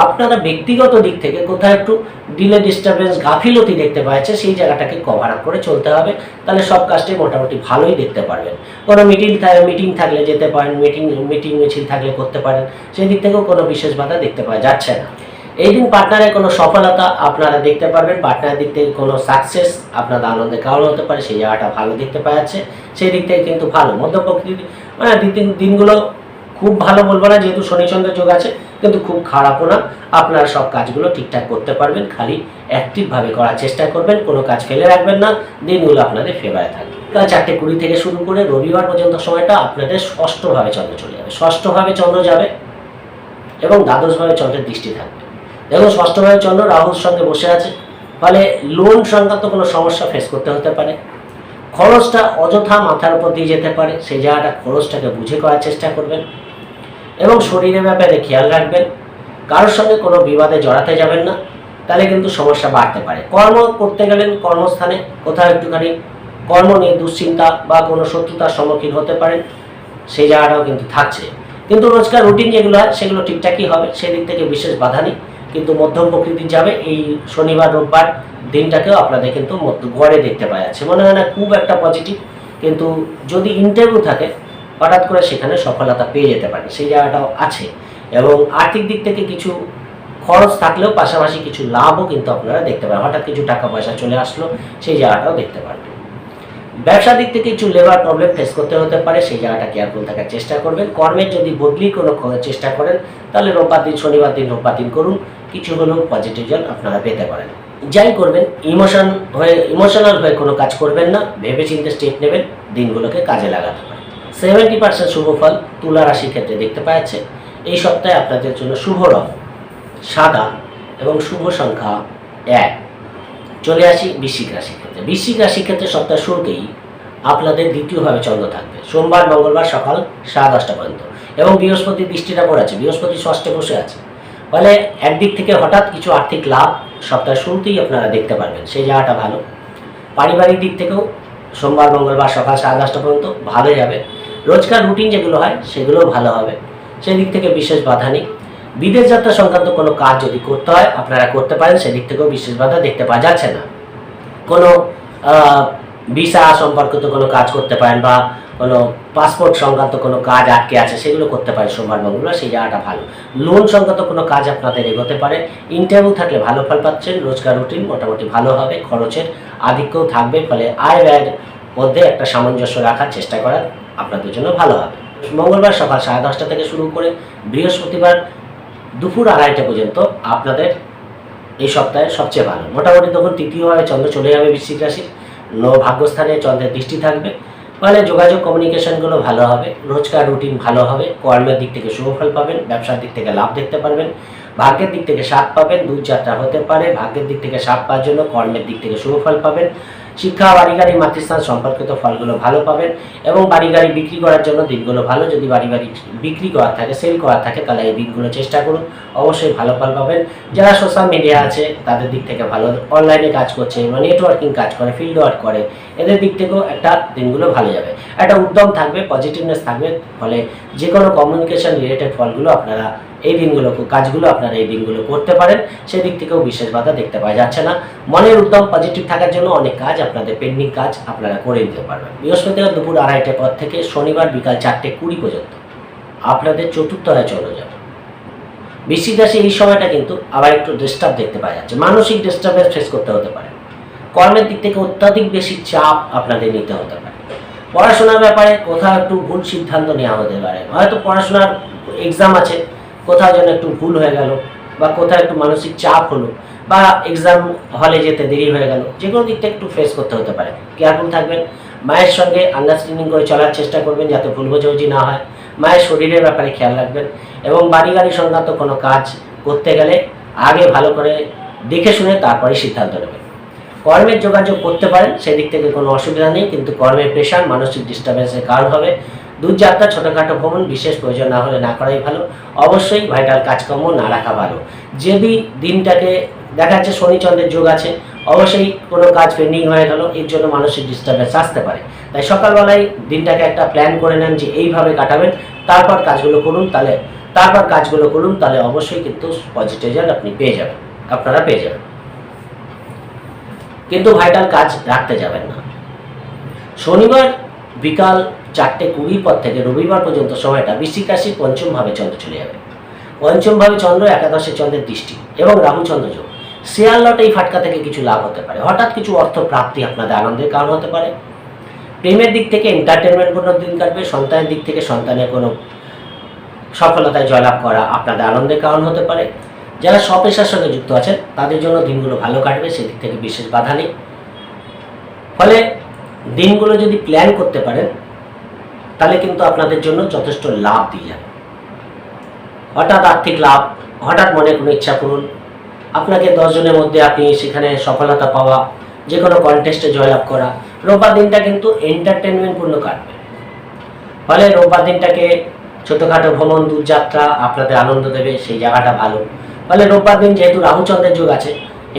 আপনারা ব্যক্তিগত দিক থেকে কোথাও একটু ডিলে ডিস্টার্বেন্স, গাফিলতি দেখতে পাচ্ছে, সেই জায়গাটাকে কভার আপ করে চলতে হবে। তাহলে সব কাজটাই মোটামুটি ভালোই দেখতে পারবেন। কোনো মিটিং থাকলে যেতে পারেন, মিটিং মিছিল থাকলে করতে পারেন, সেই দিক থেকেও কোনো বিশেষ বাধা দেখতে পাওয়া যাচ্ছে না। এই দিন পার্টনারের কোনো সফলতা আপনারা দেখতে পারবেন। পার্টনারের দিক থেকে কোনো সাকসেস আপনাদের আনন্দের কারণ হতে পারে, সেই জায়গাটা ভালো দেখতে পাওয়া যাচ্ছে। সেই দিক থেকে কিন্তু ভালো। মধ্য প্রকৃতির দিনগুলো খুব ভালো বলবো না, যেহেতু শনিচন্দ্রের যোগ আছে, কিন্তু খুব খারাপও না। আপনারা সব কাজগুলো ঠিকঠাক করতে পারবেন। খালি অ্যাক্টিভভাবে করার চেষ্টা করবেন, কোনো কাজ ফেলে রাখবেন না। দিনগুলো আপনাদের ফেভারে থাকবে। 4:20 থেকে শুরু করে রবিবার পর্যন্ত সময়টা আপনাদের ষষ্ঠভাবে চন্দ্র চলে যাবে। ষষ্ঠভাবে চন্দ্র যাবে এবং দ্বাদশভাবে চন্দ্রের দৃষ্টি থাকবে। দেখুন, ষষ্ঠভাবে চন্দ্র রাহুর সঙ্গে বসে আছে। ফলে লোন সংক্রান্ত কোনো সমস্যা ফেস করতে হতে পারে। খরচটা অযথা মাথার উপর দিয়ে যেতে পারে, সেই জায়গাটা খরচটাকে বুঝে করার চেষ্টা করবেন এবং শরীরের ব্যাপারে খেয়াল রাখবেন। কারোর সঙ্গে কোনো বিবাদে জড়াতে যাবেন না, তাহলে কিন্তু সমস্যা বাড়তে পারে। কর্ম করতে গেলেন কর্মস্থানে কোথাও একটুখানি কর্ম নিয়ে দুশ্চিন্তা বা কোনো শত্রুতার সম্মুখীন হতে পারেন, সেই জায়গাটাও কিন্তু থাকছে। কিন্তু রোজকার রুটিন যেগুলো হয় সেগুলো ঠিকঠাকই হবে, সেদিক থেকে বিশেষ বাধা নেই। কিন্তু মধ্যম প্রকৃতির যাবে। এই শনিবার রোববার দিনটাকেও আপনাদের কিন্তু গড়ে দেখতে পাওয়া যাচ্ছে। মনে হয় না খুব একটা পজিটিভ, কিন্তু যদি ইন্টারভিউ থাকে হঠাৎ করে সেখানে সফলতা পেয়ে যেতে পারেন, সেই জায়গাটাও আছে। এবং আর্থিক দিক থেকে কিছু খরচ থাকলেও পাশাপাশি কিছু লাভও কিন্তু আপনারা দেখতে পারেন, হঠাৎ কিছু টাকা পয়সা চলে আসলো, সেই জায়গাটাও দেখতে পারবেন। ব্যবসার দিক থেকে কিছু লেবার প্রবলেম ফেস করতে হতে পারে, সেই জায়গাটা কেয়ারফুল থাকার চেষ্টা করবেন। কর্মের যদি বদলি কোনো চেষ্টা করেন তাহলে রোববার দিন, শনিবার দিন, রোববার দিন করুন, কিছু হলেও পজিটিভ রেজাল্ট আপনারা পেতে পারেন। যাই করবেন ইমোশনাল হয়ে কোনো কাজ করবেন না, ভেবে চিন্তে স্টেপ নেবেন, দিনগুলোকে কাজে লাগাতে পারেন। 70% শুভ ফল তুলা রাশির ক্ষেত্রে দেখতে পাওয়া যাচ্ছে। এই সপ্তাহে আপনাদের জন্য শুভ রং সাদা এবং শুভ সংখ্যা 1। চলে আসি বৃশ্চিক রাশির ক্ষেত্রে। বৃশ্চিক রাশির ক্ষেত্রে সপ্তাহ শুরুতেই আপনাদের দ্বিতীয়ভাবে চন্দ্র থাকবে, সোমবার মঙ্গলবার সকাল 10:30 পর্যন্ত, এবং বৃহস্পতি দৃষ্টিটা পড়েছে, বৃহস্পতি ষষ্ঠে বসে আছে। ফলে একদিক থেকে হঠাৎ কিছু আর্থিক লাভ সপ্তাহের শুরুতেই আপনারা দেখতে পারবেন, সেই জায়গাটা ভালো। পারিবারিক দিক থেকেও সোমবার মঙ্গলবার সকাল 10:30 পর্যন্ত ভালো যাবে। রোজকার রুটিন যেগুলো হয় সেগুলোও ভালো হবে, সেই দিক থেকে বিশেষ বাধা নেই। বিদেশ যাত্রা সংক্রান্ত কোনো কাজ যদি করতে হয় আপনারা করতে পারেন, সেদিক থেকেও বিশেষ বাধা দেখতে পাওয়া যাচ্ছে না। কোনো ভিসা সম্পর্কিত কোনো কাজ করতে পারেন বা কোনো পাসপোর্ট সংক্রান্ত কোনো কাজ আটকে আছে সেগুলো করতে পারেন সোমবার মঙ্গলবার, সেই জায়গাটা ভালো। লোন সংক্রান্ত কোনো কাজ আপনাদের এগোতে পারে। ইন্টারভিউ থাকলে ভালো ফল পাচ্ছেন। রোজগার রুটিন মোটামুটি ভালো হবে, খরচের আধিক্যও থাকবে, ফলে আয় ব্যয়ের মধ্যে একটা সামঞ্জস্য রাখার চেষ্টা করা আপনাদের জন্য ভালো হবে। মঙ্গলবার সকাল 10:30 থেকে শুরু করে বৃহস্পতিবার দুপুর 2:30 পর্যন্ত আপনাদের এই সপ্তাহে সবচেয়ে ভালো। মোটামুটি তখন তৃতীয়ভাবে চন্দ্র চলে যাবে বৃশ্চিক রাশির, ভাগ্যস্থানে চন্দ্রের দৃষ্টি থাকবে, ফলে যোগাযোগ কমিউনিকেশনগুলো ভালো হবে, রোজকার রুটিন ভালো হবে, কর্মের দিক থেকে শুভফল পাবেন, ব্যবসার দিক থেকে লাভ দেখতে পারবেন, ভাগ্যের দিক থেকে 7 পাবেন, দূরযাত্রা হতে পারে, ভাগ্যের দিক থেকে 7 পাওয়ার জন্য কর্মের দিক থেকে শুভফল পাবেন। শিক্ষা, বাড়ি গাড়ি, মাতৃস্থান সম্পর্কিত ফলগুলো ভালো পাবেন, এবং বাড়ি গাড়ি বিক্রি করার জন্য দিনগুলো ভালো। যদি বাড়ি গাড়ি বিক্রি করার থাকে, সেল করার থাকে, তাহলে এই দিনগুলো চেষ্টা করুন, অবশ্যই ভালো ফল পাবেন। যারা সোশ্যাল মিডিয়া আছে তাদের দিক থেকে ভালো, অনলাইনে কাজ করছে বা নেটওয়ার্কিং কাজ করে, ফিল্ড ওয়ার্ক করে, এদের দিক থেকেও একটা দিনগুলো ভালো যাবে। একটা উদ্যম থাকবে, পজিটিভনেস থাকবে, ফলে যে কোনো কমিউনিকেশন রিলেটেড ফলগুলো আপনারা এই দিনগুলো কাজগুলো আপনারা এই দিনগুলো করতে পারেন, সেদিক থেকেও বিশেষ বাধা দেখতে পাওয়া যাচ্ছে না। মনের উদ্যম পজিটিভ থাকার জন্য অনেক কাজ আপনাদের পেন্ডিং কাজ আপনারা করে নিতে পারবেন। বৃহস্পতিবার দুপুর 2:30 পর থেকে শনিবার বিকাল 4:20 পর্যন্ত আপনাদের চতুর্থ চন্দ্র যাবে। বৃশ্চিক রাশি এই সময়টা কিন্তু আবার একটু ডিস্টার্ব দেখতে পাওয়া যাচ্ছে, মানসিক ডিস্টার্বেন্স ফেস করতে হতে পারে। কর্মের দিক থেকে অত্যাধিক বেশি চাপ আপনাদের নিতে হতে পারে। পড়াশোনার ব্যাপারে কোথাও একটু ভুল সিদ্ধান্ত নেওয়া হতে পারে, হয়তো পড়াশোনার এক্সাম আছে, কোথাও যেন একটু ভুল হয়ে গেল, বা কোথাও একটু মানসিক চাপ হলো, বা এক্সাম হলে যেতে দেরি হয়ে গেল, যে কোনো দিকটা একটু ফেস করতে হতে পারে। কেয়ারফুল থাকবেন, মায়ের সঙ্গে আন্ডারস্ট্যান্ডিং করে চলার চেষ্টা করবেন যাতে ভুল বোঝাবুঝি না হয়। মায়ের শরীরের ব্যাপারে খেয়াল রাখবেন, এবং বাড়ি গাড়ি সংক্রান্ত কোনো কাজ করতে গেলে আগে ভালো করে দেখে শুনে তারপরে সিদ্ধান্ত নেবেন। কর্মের যোগাযোগ করতে পারেন, সেদিক থেকে কোনো অসুবিধা নেই, কিন্তু কর্মের প্রেশার মানসিক ডিস্টার্বেন্সের কারণ হবে। দূরযাত্রা, ছোটোখাটো ভ্রমণ বিশেষ প্রয়োজন না হলে না করাই ভালো। অবশ্যই ভাইটাল কাজকর্ম না রাখা ভালো। যদি দিনটাকে দেখা যাচ্ছে শনি চন্দ্রের যোগ আছে, অবশ্যই কোনো কাজ পেন্ডিং হয়ে গেল, এর জন্য মানসিক ডিস্টার্বেন্স আসতে পারে। তাই সকালবেলায় দিনটাকে একটা প্ল্যান করে নেন যে এইভাবে কাটাবেন, তারপর কাজগুলো করুন, তাহলে অবশ্যই কিন্তু পজিটিভ রেজাল্ট আপনি আপনারা পেয়ে যাবেন। কিন্তু ভাইটাল কাজ রাখতে যাবেন না। শনিবার বিকাল 4:20 পর থেকে রবিবার পর্যন্ত সময়টা বৃশ্চিক রাশির পঞ্চম ভাবে চন্দ্র চলে যাবে। পঞ্চম ভাবে চন্দ্র, একাদশে চন্দ্রের দৃষ্টি এবং রাহু চন্দ্র যোগ। শেয়ার লট এই ফাটকা থেকে কিছু লাভ হতে পারে, হঠাৎ কিছু অর্থ প্রাপ্তি আপনাদের আনন্দের কারণ হতে পারে। প্রেমের দিক থেকে এন্টারটেনমেন্ট কোনো দিন কাটবে। সন্তানের দিক থেকে সন্তানের কোনো সফলতায় জয়লাভ করা আপনাদের আনন্দের কারণ হতে পারে। যারা স্বপেশার সঙ্গে যুক্ত আছেন তাদের জন্য দিনগুলো ভালো কাটবে, সেদিক থেকে বিশেষ বাধা নেই। ফলে দিনগুলো যদি প্ল্যান করতে পারেন তাহলে কিন্তু আপনাদের জন্য যথেষ্ট লাভ দিয়ে যাবে। হঠাৎ আর্থিক লাভ, হঠাৎ মনে কোনো ইচ্ছা পূরণ, আপনাকে 10 জনের মধ্যে আপনি সেখানে সফলতা পাওয়া, যে কোনো কন্টেস্টে জয়লাভ করা। রোববার দিনটা কিন্তু এন্টারটেনমেন্টপূর্ণ কাটবে, ফলে রোববার দিনটাকে ছোটোখাটো ভ্রমণ, দূরযাত্রা আপনাদের আনন্দ দেবে, সেই জায়গাটা ভালো। ফলে রোববার দিন যেহেতু রাহু চন্দ্রের যোগ আছে,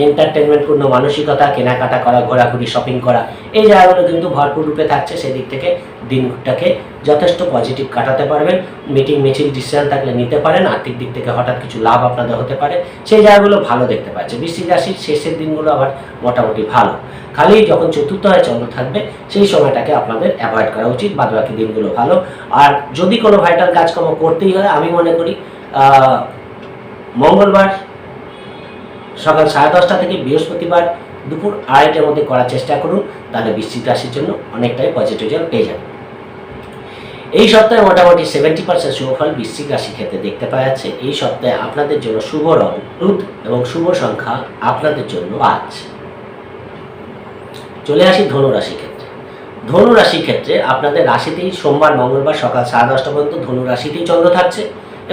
এন্টারটেনমেন্টপূর্ণ মানসিকতা, কেনাকাটা করা, ঘোরাঘুরি, শপিং করা, এই জায়গাগুলো কিন্তু ভরপুর রূপে থাকছে। সেদিক থেকে দিনটাকে যথেষ্ট পজিটিভ কাটাতে পারবেন। মিটিং মিছিল ডিসিশন থাকলে নিতে পারেন। আর্থিক দিক থেকে হঠাৎ কিছু লাভ আপনাদের হতে পারে, সেই জায়গাগুলো ভালো দেখতে পাচ্ছে। বৃশ্চিক রাশির শেষের দিনগুলো আবার মোটামুটি ভালো, খালি যখন চতুর্থ হয় চন্দ্র থাকবে সেই সময়টাকে আপনাদের অ্যাভয়েড করা উচিত। বাদবাকি দিনগুলো ভালো। আর যদি কোনো ভাইটাল কাজকর্ম করতেই হয়, আমি মনে করি মঙ্গলবার সকাল 10:30 থেকে বৃহস্পতিবার দুপুর 2:30টার মধ্যে করার চেষ্টা করুন, তাহলে বৃশ্চিক রাশির জন্য অনেকটাই পজিটিভ রেজাল্ট পেয়ে যাবেন। এই সপ্তাহে মোটামুটি 70% শুভফল বৃশ্চিক রাশির ক্ষেত্রে দেখতে পাওয়া যাচ্ছে। এই সপ্তাহে আপনাদের জন্য শুভ রং হলুদ এবং শুভ সংখ্যা আপনাদের জন্য 5। চলে আসি ধনু রাশির ক্ষেত্রে। ধনু রাশির ক্ষেত্রে আপনাদের রাশিতেই সোমবার মঙ্গলবার সকাল 10:30 পর্যন্ত ধনু রাশিতেই চন্দ্র থাকছে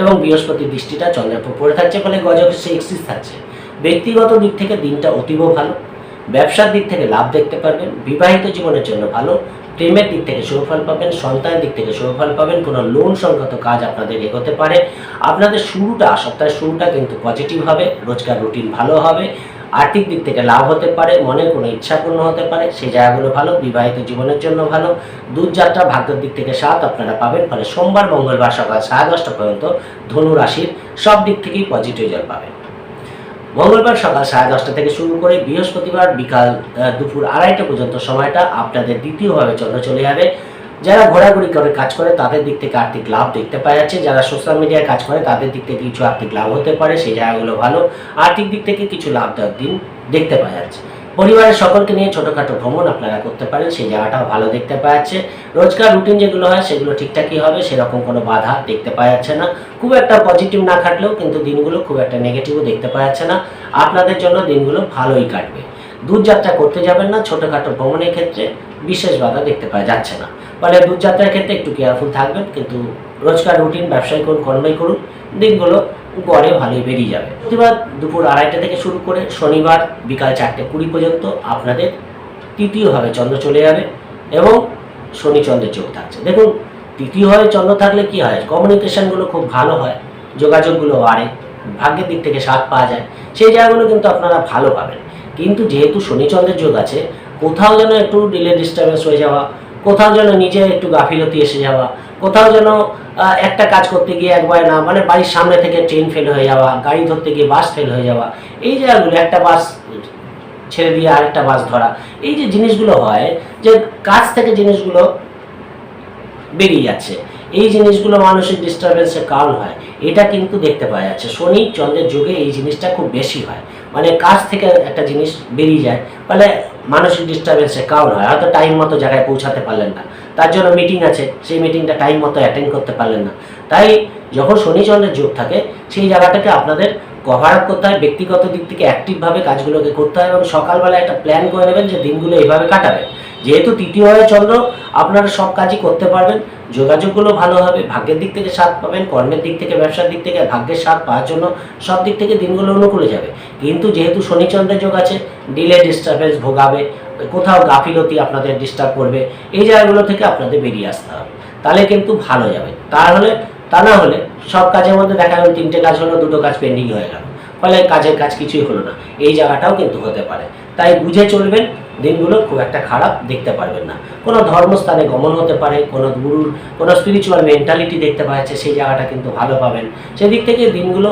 এবং বৃহস্পতির দৃষ্টিটা চন্দ্রের উপর পড়ে থাকছে, ফলে গজকেশে এক্সিস থাকছে। ব্যক্তিগত দিক থেকে দিনটা অতীব ভালো। ব্যবসার দিক থেকে লাভ দেখতে পারবেন। বিবাহিত জীবনের জন্য ভালো। প্রেমের দিক থেকে শুভফল পাবেন। সন্তানের দিক থেকে শুভফল পাবেন। কোনো লোন সংক্রান্ত কাজ আপনাদের এগোতে পারে। আপনাদের সপ্তাহের শুরুটা কিন্তু পজিটিভ হবে। রোজকার রুটিন ভালো হবে। আর্থিক দিক থেকে লাভ হতে পারে। মনের কোনো ইচ্ছা পূর্ণ হতে পারে, সেই জায়গাগুলো ভালো। বিবাহিত জীবনের জন্য ভালো। দূরযাত্রা ভাগ্যের দিক থেকে 7 আপনারা পাবেন। ফলে সোমবার মঙ্গলবার সকাল 10:30 পর্যন্ত ধনু রাশির সব দিক থেকেই পজিটিভ রেজাল্ট পাবেন। মঙ্গলবার সকাল 10:30 থেকে শুরু করে বৃহস্পতিবার বিকাল দুপুর 2:30 পর্যন্ত সময়টা আপনাদের দ্বিতীয়ভাবে চন্দ্র চলে যাবে। যারা ঘোরাঘুরি করে কাজ করে তাদের দিক থেকে আর্থিক লাভ দেখতে পাওয়া যাচ্ছে। যারা সোশ্যাল মিডিয়ায় কাজ করে তাদের দিক থেকে কিছু আর্থিক লাভ হতে পারে, সেই জায়গাগুলো ভালো। আর্থিক দিক থেকে কিছু লাভ দেওয়ার দিন দেখতে পাওয়া যাচ্ছে। পরিবারের সকলকে নিয়ে ছোটোখাটো ভ্রমণ আপনারা করতে পারেন, সেই জায়গাটাও ভালো দেখতে পাওয়া যাচ্ছে। রোজকার রুটিন যেগুলো হয় সেগুলো ঠিকঠাকই হবে, সেরকম কোনো বাধা দেখতে পাওয়া যাচ্ছে না। খুব একটা পজিটিভ না কাটলেও কিন্তু দিনগুলো খুব একটা নেগেটিভও দেখতে পাওয়া যাচ্ছে না। আপনাদের জন্য দিনগুলো ভালোই কাটবে। দূরযাত্রা করতে যাবেন না। ছোটোখাটো ভ্রমণের ক্ষেত্রে বিশেষ বাধা দেখতে পাওয়া যাচ্ছে না। ফলে দূরযাত্রার ক্ষেত্রে একটু কেয়ারফুল থাকবেন, কিন্তু রোজকার রুটিন ব্যবসায় করুন, কর্মই করুন, দিনগুলো গড়ে ভালোই বেরিয়ে যাবে। প্রতিবার দুপুর 2:30 থেকে শুরু করে শনিবার বিকাল 4:20 পর্যন্ত আপনাদের তৃতীয়ভাবে চন্দ্র চলে যাবে এবং শনি চন্দ্রের যোগ থাকছে। দেখুন, তৃতীয়ভাবে চন্দ্র থাকলে কি হয়, কমিউনিকেশনগুলো খুব ভালো হয়, যোগাযোগগুলো বাড়ে, ভাগ্যের দিক থেকে 7 পাওয়া যায়, সেই জায়গাগুলো কিন্তু আপনারা ভালো পাবেন। কিন্তু যেহেতু শনি চন্দ্রের যোগ আছে, কোথাও যেন একটু ডিলে ডিস্টারবেন্স হয়ে যাওয়া, কোথাও যেন নিজে একটু গাফিলতি এসে যাওয়া, কোথাও যেন একটা কাজ করতে গিয়ে একবার না, মানে বাড়ির সামনে থেকে ট্রেন ফেল হয়ে যাওয়া, গাড়ি ধরতে গিয়ে বাস ফেল হয়ে যাওয়া, এই জায়গাগুলো, একটা বাস ছেড়ে দিয়ে আরেকটা বাস ধরা, এই যে জিনিসগুলো হয়, যে কাজ থেকে জিনিসগুলো বেরিয়ে যাচ্ছে, এই জিনিসগুলো মানসিক ডিস্টারবেন্সের কারণ হয়। এটা কিন্তু দেখতে পাওয়া যাচ্ছে শনি চন্দ্রের যুগে এই জিনিসটা খুব বেশি হয়। মানে কাজ থেকে একটা জিনিস বেরিয়ে যায়, ফলে মানসিক ডিস্টারবেন্সের কারণ হয়। হয়তো টাইম মতো জায়গায় পৌঁছাতে পারলেন না, তার জন্য মিটিং আছে, সেই মিটিংটা টাইম মতো অ্যাটেন্ড করতে পারলেন না। তাই যখন শনি চন্দ্রের যোগ থাকে, সেই জায়গাটাকে আপনাদের কভার আপ করতে হয়। ব্যক্তিগত দিক থেকে অ্যাক্টিভভাবে কাজগুলোকে করতে হয় এবং সকালবেলা একটা প্ল্যান করে নেবেন যে দিনগুলো এইভাবে কাটাবেন। যেহেতু তৃতীয় হয় চন্দ্র, আপনারা সব কাজই করতে পারবেন, যোগাযোগগুলো ভালো হবে, ভাগ্যের দিক থেকে 7 পাবেন, কর্মের দিক থেকে, ব্যবসার দিক থেকে ভাগ্যের 7 পাওয়ার জন্য সব দিক থেকে দিনগুলো অনুকূলে যাবে। কিন্তু যেহেতু শনি চন্দ্রের যোগ আছে, ডিলে ডিস্টারবেন্স ভোগাবে, কোথাও গাফিলতি আপনাদের ডিস্টার্ব করবে, এই জায়গাগুলো থেকে আপনাদের বেরিয়ে আসতে হবে, তাহলে কিন্তু ভালো যাবে। তা না হলে সব কাজের মধ্যে দেখা গেল 3টে কাজ হলো, 2টো কাজ পেন্ডিং হয়ে গেল, ফলে কাজের কাজ কিছুই হলো না, এই জায়গাটাও কিন্তু হতে পারে। তাই বুঝে চলবেন, দিনগুলো খুব একটা খারাপ দেখতে পারবেন না। কোনো ধর্মস্থানে গমন হতে পারে, কোনো গুরুর কোনো স্পিরিচুয়াল মেন্টালিটি দেখতে পাচ্ছে, সেই জায়গাটা কিন্তু ভালো পাবেন। সেদিক থেকে দিনগুলো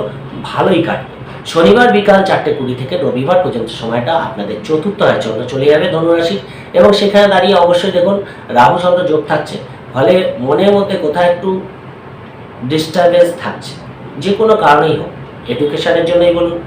ভালোই কাটবে। শনিবার বিকাল 4:20 থেকে রবিবার পর্যন্ত সময়টা আপনাদের চতুর্থ হয় চন্দ্র চলে যাবে ধনুরাশি, এবং সেখানে দাঁড়িয়ে অবশ্যই দেখুন রাহু চন্দ্র যোগ থাকছে, ফলে মনের মধ্যে কোথাও একটু ডিস্টারবেন্স থাকছে, যে কোনো কারণেই হোক, এডুকেশনের জন্যই বলুন,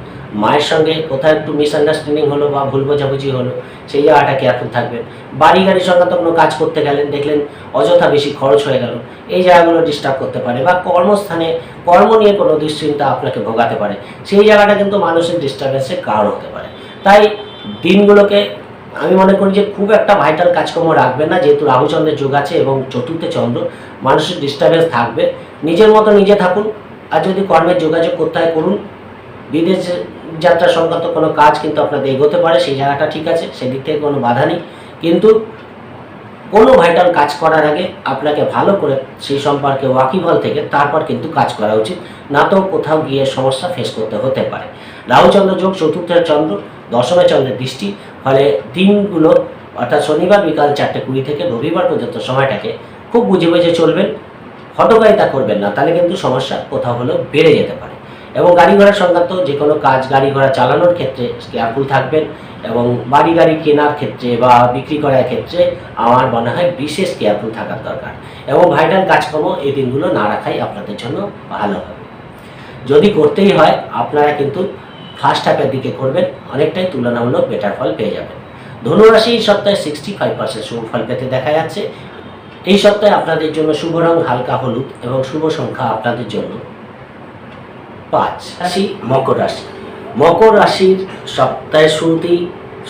মায়ের সঙ্গে কোথাও একটু মিসআন্ডারস্ট্যান্ডিং হলো বা ভুল বোঝাবুঝি হলো, সেই জায়গাটা কেয়ারফুল থাকবেন। বাড়ি গাড়ি সংক্রান্ত কোনো কাজ করতে গেলেন, দেখলেন অযথা বেশি খরচ হয়ে গেল, এই জায়গাগুলো ডিস্টার্ব করতে পারে। বা কর্মস্থানে কর্ম নিয়ে কোনো দুশ্চিন্তা আপনাকে ভোগাতে পারে, সেই জায়গাটা কিন্তু মানসিক ডিস্টারবেন্সের কারণ হতে পারে। তাই দিনগুলোকে আমি মনে করি যে খুব একটা ভাইটাল কাজকর্ম রাখবেন না, যেহেতু রাহুচন্দ্রের যোগ আছে এবং চতুর্থে চন্দ্র, মানসিক ডিস্টারবেন্স থাকবে। নিজের মতো নিজে থাকুন, আর যদি কর্মের যোগাযোগ করতে হয় করুন। বিদেশ যাত্রা সংক্রান্ত কোনো কাজ কিন্তু আপনাদের এগোতে পারে, সেই জায়গাটা ঠিক আছে, সেদিক থেকে কোনো বাধা নেই। কিন্তু কোনো ভাইটাল কাজ করার আগে আপনাকে ভালো করে সেই সম্পর্কে ওয়াকিবহাল থেকে তারপর কিন্তু কাজ করা উচিত, না তো কোথাও গিয়ে সমস্যা ফেস করতে হতে পারে। রাহুচন্দ্র যোগ চতুর্থের চন্দ্র, দশমে চন্দ্রের দৃষ্টি, ফলে দিনগুলো অর্থাৎ শনিবার বিকাল 4:20 থেকে রবিবার পর্যন্ত সময়টাকে খুব বুঝে বুঝে চলবেন, হটকারিতা করবেন না, তাহলে কিন্তু সমস্যা কোথাও হলেও বেড়ে যেতে পারে। এবং গাড়ি ঘোড়া সংক্রান্ত যে কোনো কাজ, গাড়ি ঘোড়া চালানোর ক্ষেত্রে কেয়ারফুল থাকবেন, এবং বাড়ি গাড়ি কেনার ক্ষেত্রে বা বিক্রি করার ক্ষেত্রে আমার মনে হয় বিশেষ কেয়ারফুল থাকার দরকার, এবং ভাইটাল কাজকর্ম এই দিনগুলো না রাখাই আপনাদের জন্য ভালো হবে। যদি করতেই হয় আপনারা কিন্তু ফার্স্ট হাফের দিকে করবেন, অনেকটাই তুলনামূলক বেটার ফল পেয়ে যাবেন। ধনুরাশি এই সপ্তাহে 65% শুভ ফল পেতে দেখা যাচ্ছে। এই সপ্তাহে আপনাদের জন্য শুভ রং হালকা হলুদ এবং শুভ সংখ্যা আপনাদের জন্য 5। রাশি মকর রাশি। মকর রাশির সপ্তাহের শুরুতেই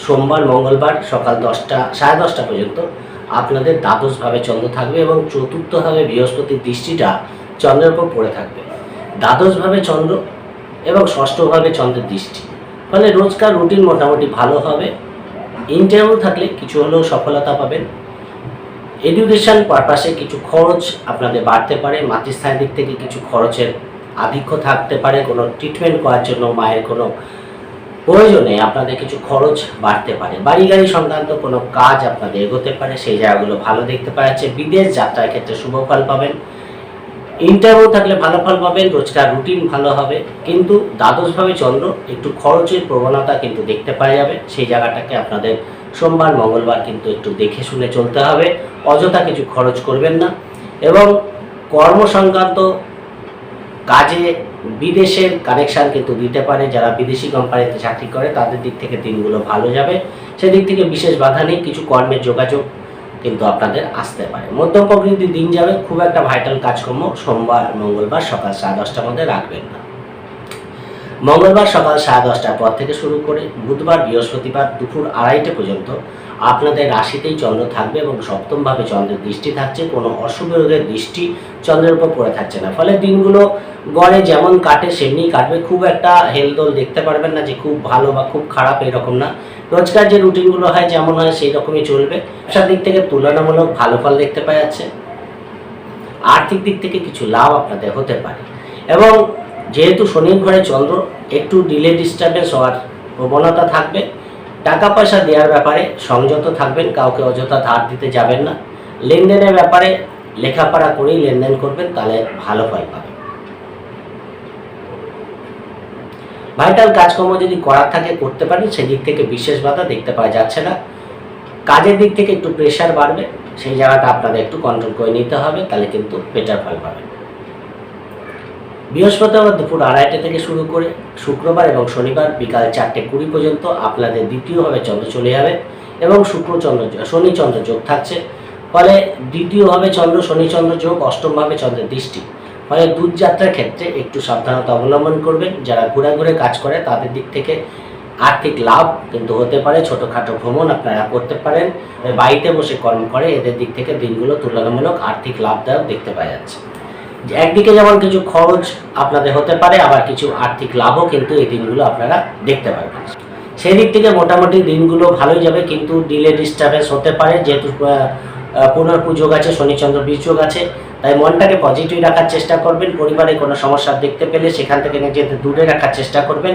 সোমবার মঙ্গলবার সকাল 10টা 10:30 পর্যন্ত আপনাদের দ্বাদশভাবে চন্দ্র থাকবে, এবং চতুর্থভাবে বৃহস্পতির দৃষ্টিটা চন্দ্রের উপর পড়ে থাকবে। দ্বাদশভাবে চন্দ্র এবং ষষ্ঠভাবে চন্দ্রের দৃষ্টি, ফলে রোজকার রুটিন মোটামুটি ভালো হবে। ইন্টারভিউ থাকলে কিছু হলেও সফলতা পাবেন। এডুকেশন পারপাসে কিছু খরচ আপনাদের বাড়তে পারে, মাতৃস্থানের দিক থেকে কিছু খরচের আধিক্য থাকতে পারে। কোনো ট্রিটমেন্ট করার জন্য মায়ের কোনো প্রয়োজনে আপনাদের কিছু খরচ বাড়তে পারে। বাড়ি গাড়ি সংক্রান্ত কোনো কাজ আপনাদের এগোতে পারে, সেই জায়গাগুলো ভালো দেখতে পাওয়া যাচ্ছে। বিদেশ যাত্রার ক্ষেত্রে শুভ ফল পাবেন। ইন্টারভিউ থাকলে ভালো ফল পাবেন, রোজকার রুটিন ভালো হবে। কিন্তু দ্বাদশভাবে চন্দ্র একটু খরচের প্রবণতা কিন্তু দেখতে পাওয়া যাবে, সেই জায়গাটাকে আপনাদের সোমবার মঙ্গলবার কিন্তু একটু দেখে শুনে চলতে হবে। অযথা কিছু খরচ করবেন না। এবং কর্ম সংক্রান্ত কাজে বিদেশের কানেকশান কিন্তু দিতে পারে। যারা বিদেশি কোম্পানিতে চাকরি করে তাদের দিক থেকে দিনগুলো ভালো যাবে, সেদিক থেকে বিশেষ বাধা নেই। কিছু কর্মের যোগাযোগ কিন্তু আপনাদের আসতে পারে। মধ্যম প্রকৃতির দিন যাবে, খুব একটা ভাইটাল কাজকর্ম সোমবার মঙ্গলবার সকাল 10:30টার মধ্যে রাখবেন না। মঙ্গলবার সকাল 10:30টার পর থেকে শুরু করে বুধবার বৃহস্পতিবার দুপুর 2:30 পর্যন্ত আপনাদের রাশিতেই চন্দ্র থাকবে, এবং সপ্তমভাবে চন্দ্রের দৃষ্টি থাকছে। কোনো অশুভ যোগের দৃষ্টি চন্দ্রের উপর পড়ে থাকছে না, ফলে দিনগুলো গড়ে যেমন কাটে সেমনি কাটবে। খুব একটা হেলদোল দেখতে পারবেন না যে খুব ভালো বা খুব খারাপ, এরকম না। রোজকার যে রুটিনগুলো হয় যেমন হয় সেই রকমই চলবে। ব্যবসার দিক থেকে তুলনামূলক ভালো ফল দেখতে পাওয়া যাচ্ছে। আর্থিক দিক থেকে কিছু লাভ আপনাদের হতে পারে, এবং যেহেতু শনির ঘরে চন্দ্র, একটু ডিলে ডিস্টার্বেন্স হওয়ার প্রবণতা থাকবে। টাকা পয়সা দেওয়ার ব্যাপারে সংযত থাকবেন, কাউকে অযথা ধার দিতে যাবেন না। লেনদেনের ব্যাপারে লেখাপড়া করেই লেনদেন করবেন, তাহলে ভালো ফল পাবেন। ভাইটাল কাজকর্ম যদি করার থাকে করতে পারেন, সেদিক থেকে বিশেষ বাধা দেখতে পাওয়া যাচ্ছে না। কাজের দিক থেকে একটু প্রেশার বাড়বে, সেই জায়গাটা আপনাদের একটু কন্ট্রোল করে নিতে হবে, তাহলে কিন্তু বেটার ফল পাবেন। বৃহস্পতিবার দুপুর 2:30 থেকে শুরু করে শুক্রবার এবং শনিবার বিকাল 4:20 পর্যন্ত আপনাদের দ্বিতীয়ভাবে চন্দ্র চলে যাবে, এবং শনি চন্দ্র যোগ থাকছে। ফলে দ্বিতীয়ভাবে চন্দ্র শনি চন্দ্র যোগ, অষ্টমভাবে চন্দ্রের দৃষ্টি, ফলে দূরযাত্রার ক্ষেত্রে একটু সাবধানতা অবলম্বন করবেন। যারা ঘোরাঘুরে কাজ করে তাদের দিক থেকে আর্থিক লাভ কিন্তু হতে পারে। ছোটোখাটো ভ্রমণ আপনারা করতে পারেন। বাড়িতে বসে কর্ম করে এদের দিক থেকে দিনগুলো তুলনামূলক আর্থিক লাভদায়ক দেখতে পাওয়া যাচ্ছে। একদিকে যেমন কিছু খরচ আপনাদের হতে পারে, আবার কিছু আর্থিক লাভও কিন্তু এই দিনগুলো আপনারা দেখতে পারবেন। সেই দিক থেকে মোটামুটি দিনগুলো ভালোই যাবে, কিন্তু ডিলে ডিস্টার্বেন্স হতে পারে। যেহেতু পুনর্পুযোগ আছে, শনিচন্দ্র বীজযোগ আছে, তাই মনটাকে পজিটিভ রাখার চেষ্টা করবেন। পরিবারে কোনো সমস্যা দেখতে পেলে সেখান থেকে নিজেদের দূরে রাখার চেষ্টা করবেন।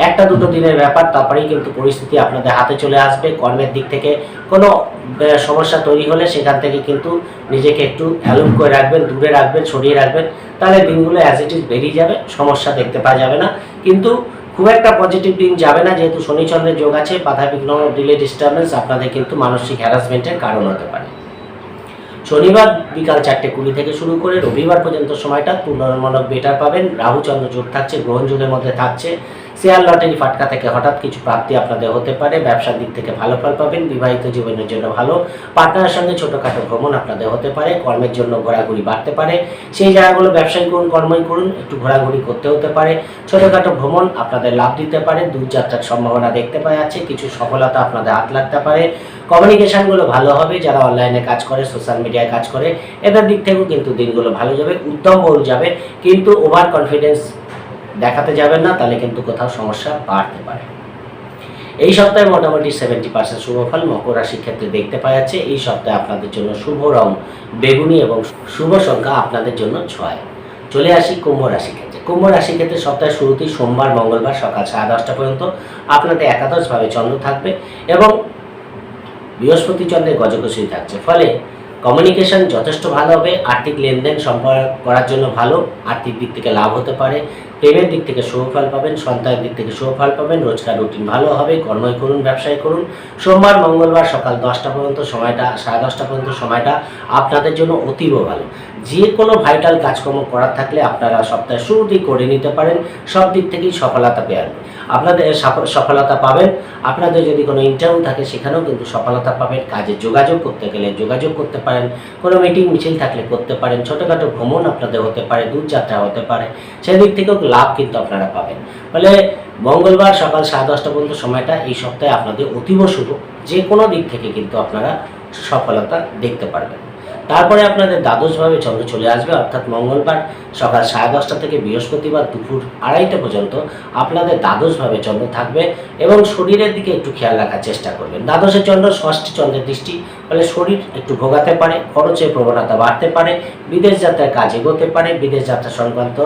একটা দুটো দিনের ব্যাপার, তারপরেই কিন্তু পরিস্থিতি আপনাদের হাতে চলে আসবে। কর্মের দিক থেকে কোনো সমস্যা তৈরি হলে সেখান থেকে কিন্তু নিজেকে একটু অ্যালোভ করে রাখবেন, দূরে রাখবেন, সরিয়ে রাখবেন, তাহলে দিনগুলো অ্যাজ ইট ইজ বেরিয়ে যাবে, সমস্যা দেখতে পাওয়া যাবে না। কিন্তু খুব একটা পজিটিভ দিন যাবে না, যেহেতু শনিচন্দ্রের যোগ আছে। বাধাবিঘ্ন, ডিলে ডিস্টার্বেন্স আপনাদের কিন্তু মানসিক হ্যারাসমেন্টের কারণ হতে পারে। শনিবার বিকাল 4:20 থেকে শুরু করে রবিবার পর্যন্ত সময়টা তুলনামূলক বেটার পাবেন। রাহুচন্দ্র যোগ থাকছে, গ্রহণ যোগের মধ্যে থাকছে। শেয়ার লটারি ফাটকা থেকে হঠাৎ কিছু প্রাপ্তি আপনাদের হতে পারে। ব্যবসার দিক থেকে ভালো ফল পাবেন। বিবাহিত জীবনের জন্য ভালো। পার্টনারের সঙ্গে ছোটোখাটো ভ্রমণ আপনাদের হতে পারে। কর্মের জন্য ঘোরাঘুরি বাড়তে পারে। সেই জায়গাগুলো ব্যবসায়ী করুন, কর্মই করুন, একটু ঘোরাঘুরি করতে হতে পারে। ছোটোখাটো ভ্রমণ আপনাদের লাভ দিতে পারে। দূরযাত্রার সম্ভাবনা দেখতে পাওয়া যাচ্ছে। কিছু সফলতা আপনাদের হাত লাগতে পারে। কমিউনিকেশানগুলো ভালো হবে। যারা অনলাইনে কাজ করে, সোশ্যাল মিডিয়ায় কাজ করে, এদের দিক থেকেও কিন্তু দিনগুলো ভালো যাবে। উদ্যম বহুল যাবে, কিন্তু ওভার কনফিডেন্স দেখাতে যাবেন না, তাহলে কিন্তু কোথাও সমস্যা বাড়তে পারে। এই সপ্তাহে মোটামুটি 70% শুভ ফল মকর রাশির ক্ষেত্রে দেখতে পাওয়া যাচ্ছে। এই সপ্তাহে আপনাদের জন্য শুভ রং বেগুনি এবং শুভ সংখ্যা আপনাদের জন্য 6। চলে আসি কুম্ভ রাশির ক্ষেত্রে। কুম্ভ রাশি ক্ষেত্রে সপ্তাহের শুরুতেই সোমবার মঙ্গলবার সকাল 10:30 পর্যন্ত আপনাদের একাদশভাবে চন্দ্র থাকবে এবং বৃহস্পতি চন্দ্রের গজকেশরী থাকছে, ফলে কমিউনিকেশন যথেষ্ট ভালো হবে। আর্থিক লেনদেন সম্পর্ক করার জন্য ভালো, আর্থিক দিক থেকে লাভ হতে পারে, প্রেমের দিক থেকে শুভফল পাবেন, সন্তানের দিক থেকে শুভফল পাবেন, রোজকার রুটিন ভালো হবে, কর্মই করুন ব্যবসায় করুন। সোমবার মঙ্গলবার সকাল 10টা পর্যন্ত সময়টা 10:30 পর্যন্ত সময়টা আপনাদের জন্য অতীব ভালো। যে কোনো ভাইটাল কাজকর্ম করার থাকলে আপনারা সপ্তাহের শুরুতেই করে নিতে পারেন, সব দিক থেকেই সফলতা পেয়ে আসবে। আপনাদের সফলতা পাবেন। আপনাদের যদি কোনো ইন্টারভিউ থাকে সেখানেও কিন্তু সফলতা পাবেন। কাজে যোগাযোগ করতে গেলে যোগাযোগ করতে পারেন, কোনো মিটিং মিছিল থাকলে করতে পারেন, ছোটোখাটো ভ্রমণ আপনাদের হতে পারে, দূরযাত্রা হতে পারে, সেদিক থেকেও লাভ কিন্তু আপনারা পাবেন। ফলে মঙ্গলবার সকাল 10:30 পর্যন্ত সময়টা এই সপ্তাহে আপনাদের অতীব শুভ। যে কোনো দিক থেকে কিন্তু আপনারা সফলতা দেখতে পারবেন। তারপরে আপনাদের দ্বাদশভাবে চন্দ্র চলে আসবে, অর্থাৎ মঙ্গলবার সকাল 10:30 থেকে বৃহস্পতিবার দুপুর 2:30 পর্যন্ত আপনাদের দ্বাদশভাবে চন্দ্র থাকবে এবং শরীরের দিকে একটু খেয়াল রাখার চেষ্টা করবেন। দ্বাদশে চন্দ্র ষষ্ঠী চন্দ্রের দৃষ্টি, ফলে শরীর একটু ভোগাতে পারে, খরচের প্রবণতা বাড়তে পারে, বিদেশ যাত্রার কাজ এগোতে পারে, বিদেশ যাত্রা সংক্রান্ত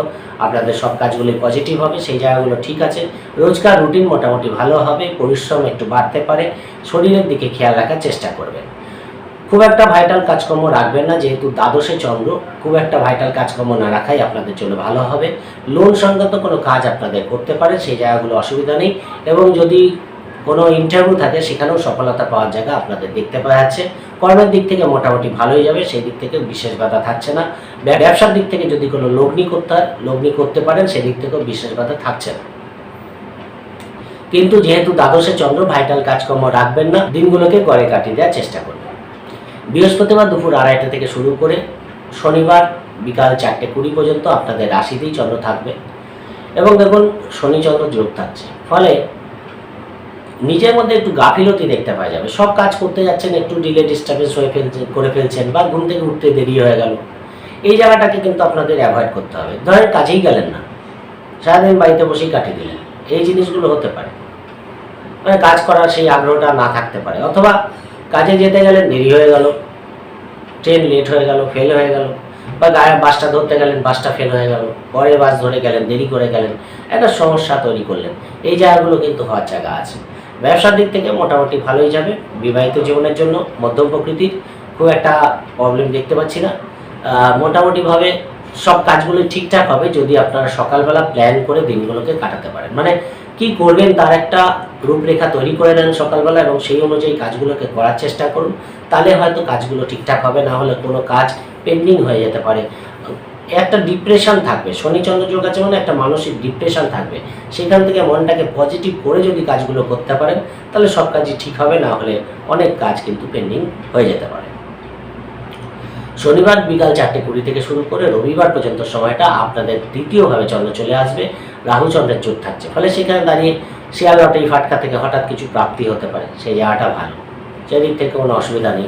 আপনাদের সব কাজগুলি পজিটিভ হবে, সেই জায়গাগুলো ঠিক আছে। রোজকার রুটিন মোটামুটি ভালো হবে, পরিশ্রম একটু বাড়তে পারে, শরীরের দিকে খেয়াল রাখার চেষ্টা করবেন। খুব একটা ভাইটাল কাজকর্ম রাখবেন না, যেহেতু দ্বাদশে চন্দ্র, খুব একটা ভাইটাল কাজকর্ম না রাখাই আপনাদের জন্য ভালো হবে। লোন সংক্রান্ত কোনো কাজ আপনাদের করতে পারে, সেই জায়গাগুলো অসুবিধা নেই। এবং যদি কোনো ইন্টারভিউ থাকে সেখানেও সফলতা পাওয়ার জায়গা আপনাদের দেখতে পাওয়া যাচ্ছে। কর্মের দিক থেকে মোটামুটি ভালোই যাবে, সেই দিক থেকে বিশেষ বাধা থাকছে না। ব্যবসার দিক থেকে যদি কোনো লগ্নি করতে হয়, লগ্নি করতে পারেন, সেদিক থেকেও বিশেষ বাধা থাকছে না। কিন্তু যেহেতু দ্বাদশে চন্দ্র, ভাইটাল কাজকর্ম রাখবেন না, দিনগুলোকে গড়ে কাটিয়ে দেওয়ার চেষ্টা করবেন। বৃহস্পতিবার দুপুর 2:30 থেকে শুরু করে শনিবার বিকাল 4:20 পর্যন্ত আপনাদের রাশিতেই চন্দ্র থাকবে এবং দেখুন শনি চন্দ্র যোগ থাকছে, ফলে নিজের মধ্যে একটু গাফিলতি দেখতে পাওয়া যাবে। সব কাজ করতে যাচ্ছেন, একটু ডিলে ডিস্টার্বেন্স করে ফেলছেন, বা ঘুম থেকে উঠতে দেরি হয়ে গেল, এই জায়গাটাকে কিন্তু আপনাদের অ্যাভয়েড করতে হবে। ধরেন কাজেই গেলেন না, সারাদিন বাড়িতে বসেই কাটিয়ে দিলেন, এই জিনিসগুলো হতে পারে। মানে কাজ করার সেই আগ্রহটা না থাকতে পারে, অথবা কাজে যেতে গেলেন দেরি হয়ে গেল, ট্রেন লেট হয়ে গেল, ফেল হয়ে গেল, বা বাসটা ধরতে গেলেন, বাসটা ফেল হয়ে গেল, পরে বাস ধরে গেলেন, দেরি করে গেলেন, একটা সমস্যা তৈরি করলেন। এই জায়গাগুলো কিন্তু হওয়ার জায়গা আছে। ব্যবসার দিক থেকে মোটামুটি ভালোই যাবে। বিবাহিত জীবনের জন্য মধ্যম প্রকৃতির, খুব একটা প্রবলেম দেখতে পাচ্ছি না। মোটামুটিভাবে সব কাজগুলো ঠিকঠাক হবে যদি আপনারা সকালবেলা প্ল্যান করে দিনগুলোকে কাটাতে পারেন। মানে কি করবেন তার একটা রূপরেখা তৈরি করে নেন সকালবেলা এবং সেই অনুযায়ী কাজগুলোকে করার চেষ্টা করুন, তাহলে হয়তো কাজগুলো ঠিকঠাক হবে। না হলে কোনো কাজ পেন্ডিং হয়ে যেতে পারে, একটা ডিপ্রেশন থাকবে। শনিচন্দ্র যোগ আছে মানে একটা মানসিক ডিপ্রেশন থাকবে, সেখান থেকে মনটাকে পজিটিভ করে যদি কাজগুলো করতে পারেন তাহলে সব কাজই ঠিক হবে, না হলে অনেক কাজ কিন্তু পেন্ডিং হয়ে যেতে পারে। শনিবার বিকাল 4:20 থেকে শুরু করে রবিবার পর্যন্ত সময়টা আপনাদের দ্বিতীয়ভাবে চন্দ্র চলে আসবে, রাহু চন্দ্রের যোগ থাকছে, ফলে সেখানে দাঁড়িয়ে শেয়ার লটারি ফাটকা থেকে হঠাৎ কিছু প্রাপ্তি হতে পারে, সেই জায়গাটা ভালো, সেদিক থেকে কোনো অসুবিধা নেই।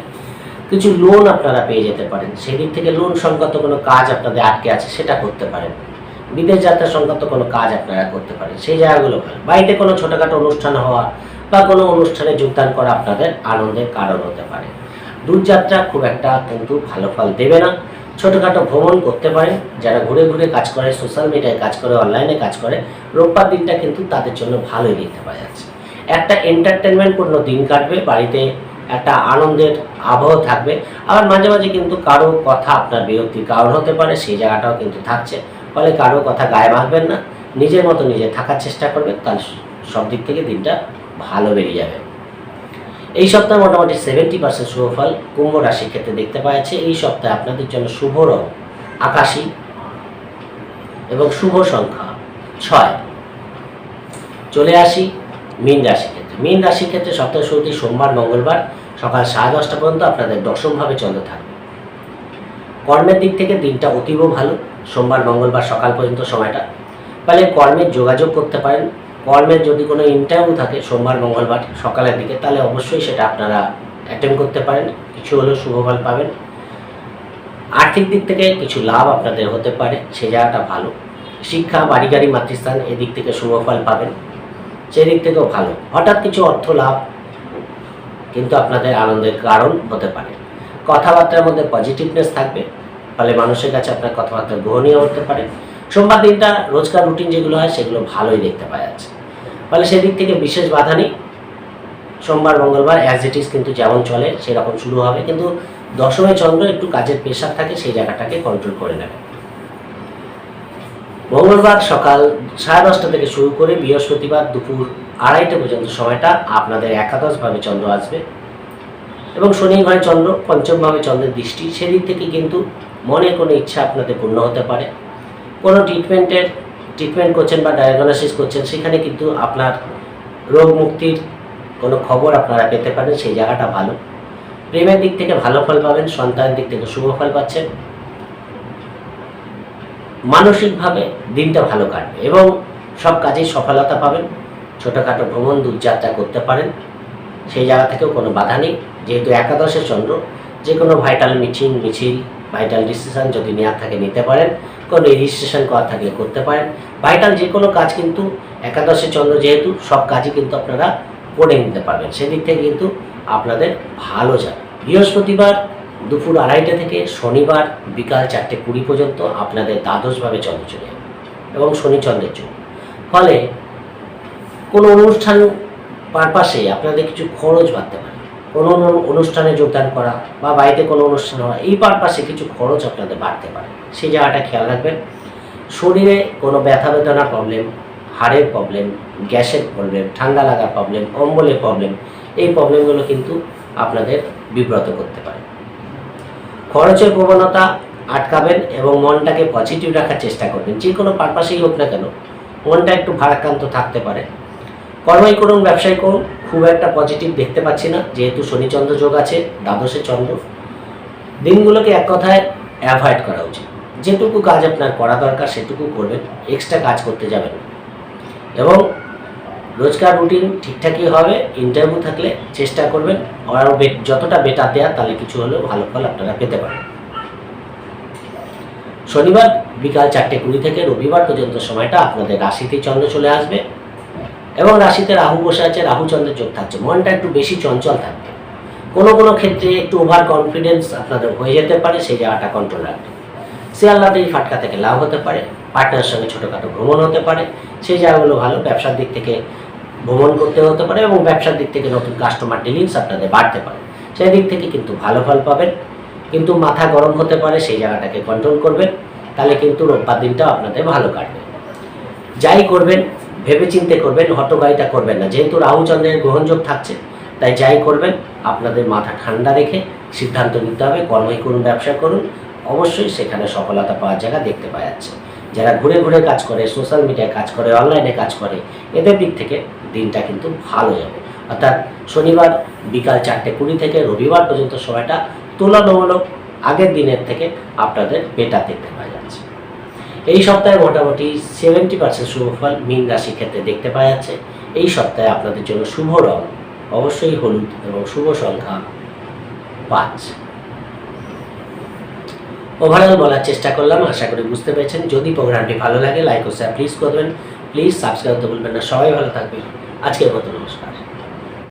কিছু লোন আপনারা পেয়ে যেতে পারেন, সেদিক থেকে লোন সংক্রান্ত কোনো কাজ আপনাদের আটকে আছে সেটা করতে পারেন। বিদেশ যাত্রা সংক্রান্ত কোনো কাজ আপনারা করতে পারেন, সেই জায়গাগুলো ভালো। বাড়িতে কোনো ছোটোখাটো অনুষ্ঠান হওয়া বা কোনো অনুষ্ঠানে যোগদান করা আপনাদের আনন্দের কারণ হতে পারে। দূরযাত্রা খুব একটা কিন্তু ভালো ফল দেবে না। ছোটোখাটো ভ্রমণ করতে পারেন, যারা ঘুরে ঘুরে কাজ করে, সোশ্যাল মিডিয়ায় কাজ করে, অনলাইনে কাজ করে, রোববার দিনটা কিন্তু তাদের জন্য ভালোই দেখতে পাওয়া যাচ্ছে। একটা এন্টারটেনমেন্টপূর্ণ দিন কাটবে, বাড়িতে একটা আনন্দের আবহাওয়া থাকবে। আবার মাঝে মাঝে কিন্তু কারো কথা আপনার বিরক্তির কারণ হতে পারে, সেই জায়গাটাও কিন্তু থাকছে, ফলে কারো কথা গায়ে মাখবেন না, নিজের মতো নিজে থাকার চেষ্টা করবেন, তাহলে সব দিক থেকে দিনটা ভালো বেরিয়ে যাবে। এই সপ্তাহে মোটামুটি 70% শুভফল কুম্ভ রাশির ক্ষেত্রে দেখতে পাওয়া যাচ্ছে। এই সপ্তাহে আপনাদের জন্য শুভ রং আকাশী এবং শুভ সংখ্যা 6। চলে আসি মীন রাশির ক্ষেত্রে। মীন রাশির ক্ষেত্রে সপ্তাহের শুরুতে সোমবার মঙ্গলবার সকাল 10:30 পর্যন্ত আপনাদের দশমভাবে চন্দ্র থাকবে। কর্মের দিক থেকে দিনটা অতীব ভালো, সোমবার মঙ্গলবার সকাল পর্যন্ত সময়টা, ফলে কর্মের যোগাযোগ করতে পারেন। কর্মের যদি কোনো ইন্টারভিউ থাকে সোমবার মঙ্গলবার সকালের দিকে, তাহলে অবশ্যই সেটা আপনারা অ্যাটেন্ড করতে পারেন, কিছু হলেও শুভফল পাবেন। আর্থিক দিক থেকে কিছু লাভ আপনাদের হতে পারে, সে জায়গাটা ভালো। শিক্ষা, বাড়ি গাড়ি, মাতৃস্থান, এদিক থেকে শুভফল পাবেন, সেদিক থেকেও ভালো। হঠাৎ কিছু অর্থ লাভ কিন্তু আপনাদের আনন্দের কারণ হতে পারে। কথাবার্তার মধ্যে পজিটিভনেস থাকবে, ফলে মানুষের কাছে আপনার কথাবার্তা গ্রহণীয় হতে পারে। সোমবার দিনটা রোজকার রুটিন যেগুলো হয় সেগুলো ভালোই দেখতে পাওয়া যাচ্ছে, ফলে সেদিক থেকে বিশেষ বাধা নেই। সোমবার মঙ্গলবার অ্যাজ ইট ইজ কিন্তু যেমন চলে সেরকম শুরু হবে, কিন্তু দশমে চন্দ্র একটু কাজের প্রেশার থাকে, সেই জায়গাটাকে কন্ট্রোল করে নেবে। মঙ্গলবার সকাল 10:30 থেকে শুরু করে বৃহস্পতিবার দুপুর 2:30 পর্যন্ত সময়টা আপনাদের একাদশভাবে চন্দ্র আসবে, এবং শনি ঘরে চন্দ্র, পঞ্চমভাবে চন্দ্রের দৃষ্টি, সেদিক থেকে কিন্তু মনের কোনো ইচ্ছা আপনাদের পূর্ণ হতে পারে। কোনো ট্রিটমেন্ট করছেন বা ডায়াগনোসিস করছেন, সেখানে কিন্তু আপনার রোগ মুক্তির কোনো খবর আপনারা পেতে পারেন, সেই জায়গাটা ভালো। প্রেমের দিক থেকে ভালো ফল পাবেন, সন্তানের দিক থেকে শুভ ফল পাচ্ছেন, মানসিকভাবে দিনটা ভালো কাটবে এবং সব কাজেই সফলতা পাবেন। ছোটোখাটো ভ্রমণ দূরযাত্রা করতে পারেন, সেই জায়গা থেকেও কোনো বাধা নেই। যেহেতু একাদশে চন্দ্র, যে কোনো ভাইটাল মিছিল ভাইটাল ডিসিশন যদি নেওয়ার থাকে নিতে পারেন, কোনো রেজিস্ট্রেশন করা থাকলে করতে পারেন। ভাইটাল যে কোনো কাজ কিন্তু একাদশে চন্দ্র যেহেতু, সব কাজই কিন্তু আপনারা করে নিতে পারবেন, সেদিক থেকে কিন্তু আপনাদের ভালো যাবে। বৃহস্পতিবার দুপুর 2:30 থেকে শনিবার বিকাল 4:20 পর্যন্ত আপনাদের দ্বাদশভাবে চন্দ্র চলে যাবে এবং শনি চন্দ্রের যুগ, ফলে কোনো অনুষ্ঠান পারপাসে আপনাদের কিছু খরচ বাড়তে পারে। কোনো অনুষ্ঠানে যোগদান করা বা বাড়িতে কোনো অনুষ্ঠান হওয়া, এই পারপাসে কিছু খরচ আপনাদের বাড়তে পারে, সেই জায়গাটা খেয়াল রাখবেন। শরীরে কোনো ব্যথা বেদনার প্রবলেম, হাড়ের প্রবলেম, গ্যাসের প্রবলেম, ঠান্ডা লাগার প্রবলেম, অম্বলের প্রবলেম, এই প্রবলেমগুলো কিন্তু আপনাদের বিব্রত করতে পারে। খরচের প্রবণতা আটকাবেন এবং মনটাকে পজিটিভ রাখার চেষ্টা করবেন। যে কোনো পারপাসেই হোক না কেন, মনটা একটু ভারাক্রান্ত থাকতে পারে। কর্মই করুন, ব্যবসায় করুন, খুব একটা পজিটিভ দেখতে পাচ্ছি না, যেহেতু শনিচন্দ্র যোগ আছে, দ্বাদশে চন্দ্র। দিনগুলোকে এক কথায় অ্যাভয়েড করা উচিত। যেটুকু কাজ আপনার করা দরকার সেটুকু করবেন, এক্সট্রা কাজ করতে যাবেন না। এবং রোজকার রুটিন ঠিকঠাকই হবে। ইন্টারভিউ থাকলে চেষ্টা করবেন আরও যতটা বেটার দেওয়ার, তাহলে কিছু হলেও ভালো ফল আপনারা পেতে পারেন। শনিবার বিকাল 4:20 থেকে রবিবার পর্যন্ত সময়টা আপনাদের রাশিতেই চন্দ্র চলে আসবে এবং রাশিতে রাহু বসে আছে, রাহু চন্দ্রের যোগ থাকছে। মনটা একটু বেশি চঞ্চল থাকবে, কোনো কোনো ক্ষেত্রে একটু ওভার কনফিডেন্স আপনাদের হয়ে যেতে পারে, সেই জায়গাটা কন্ট্রোল রাখবে। শেয়ার লটারি ফাটকা থেকে লাভ হতে পারে, পার্টনারের সঙ্গে ছোটোখাটো ভ্রমণ হতে পারে, সেই জায়গাগুলো ভালো। ব্যবসার দিক থেকে ভ্রমণ করতে হতে পারে এবং ব্যবসার দিক থেকে নতুন কাস্টমার ডিলিংস আপনাদের বাড়তে পারে, সেই দিক থেকে কিন্তু ভালো ফল পাবেন। কিন্তু মাথা গরম হতে পারে, সেই জায়গাটাকে কন্ট্রোল করবেন, তাহলে কিন্তু রোববার দিনটাও আপনাদের ভালো কাটবে। যাই করবেন ভেবে চিন্তে করবেন, হটকারিতা করবেন না। যেহেতু রাহু চন্দ্রের গ্রহণযোগ থাকছে, তাই যাই করবেন আপনাদের মাথা ঠান্ডা রেখে সিদ্ধান্ত নিতে হবে। কর্মই করুন, ব্যবসা করুন, অবশ্যই সেখানে সফলতা পাওয়ার জায়গা দেখতে পাওয়া যাচ্ছে। যারা ঘুরে ঘুরে কাজ করে, সোশ্যাল মিডিয়ায় কাজ করে, অনলাইনে কাজ করে, এদের দিক থেকে দিনটা কিন্তু ভালো যাবে। অর্থাৎ শনিবার বিকাল 4:20 থেকে রবিবার পর্যন্ত সময়টা তুলনামূলক আগের দিনের থেকে আপনাদের বেটার দেখতে পাওয়া যাচ্ছে। এই সপ্তাহে মোটামুটি 70% শুভ ফল মীন রাশির ক্ষেত্রে দেখতে পাওয়া যাচ্ছে। এই সপ্তাহে আপনাদের জন্য শুভ রং অবশ্যই হলুদ এবং শুভ সংখ্যা 5। ওভারঅল বলার চেষ্টা করলাম, আশা করি বুঝতে পেরেছেন। যদি প্রোগ্রামটি ভালো লাগে লাইক ও শেয়ার প্লিজ করবেন, প্লিজ সাবস্ক্রাইব করতে ভুলবেন না। সবাই ভালো থাকবেন, আজকের মতো নমস্কার।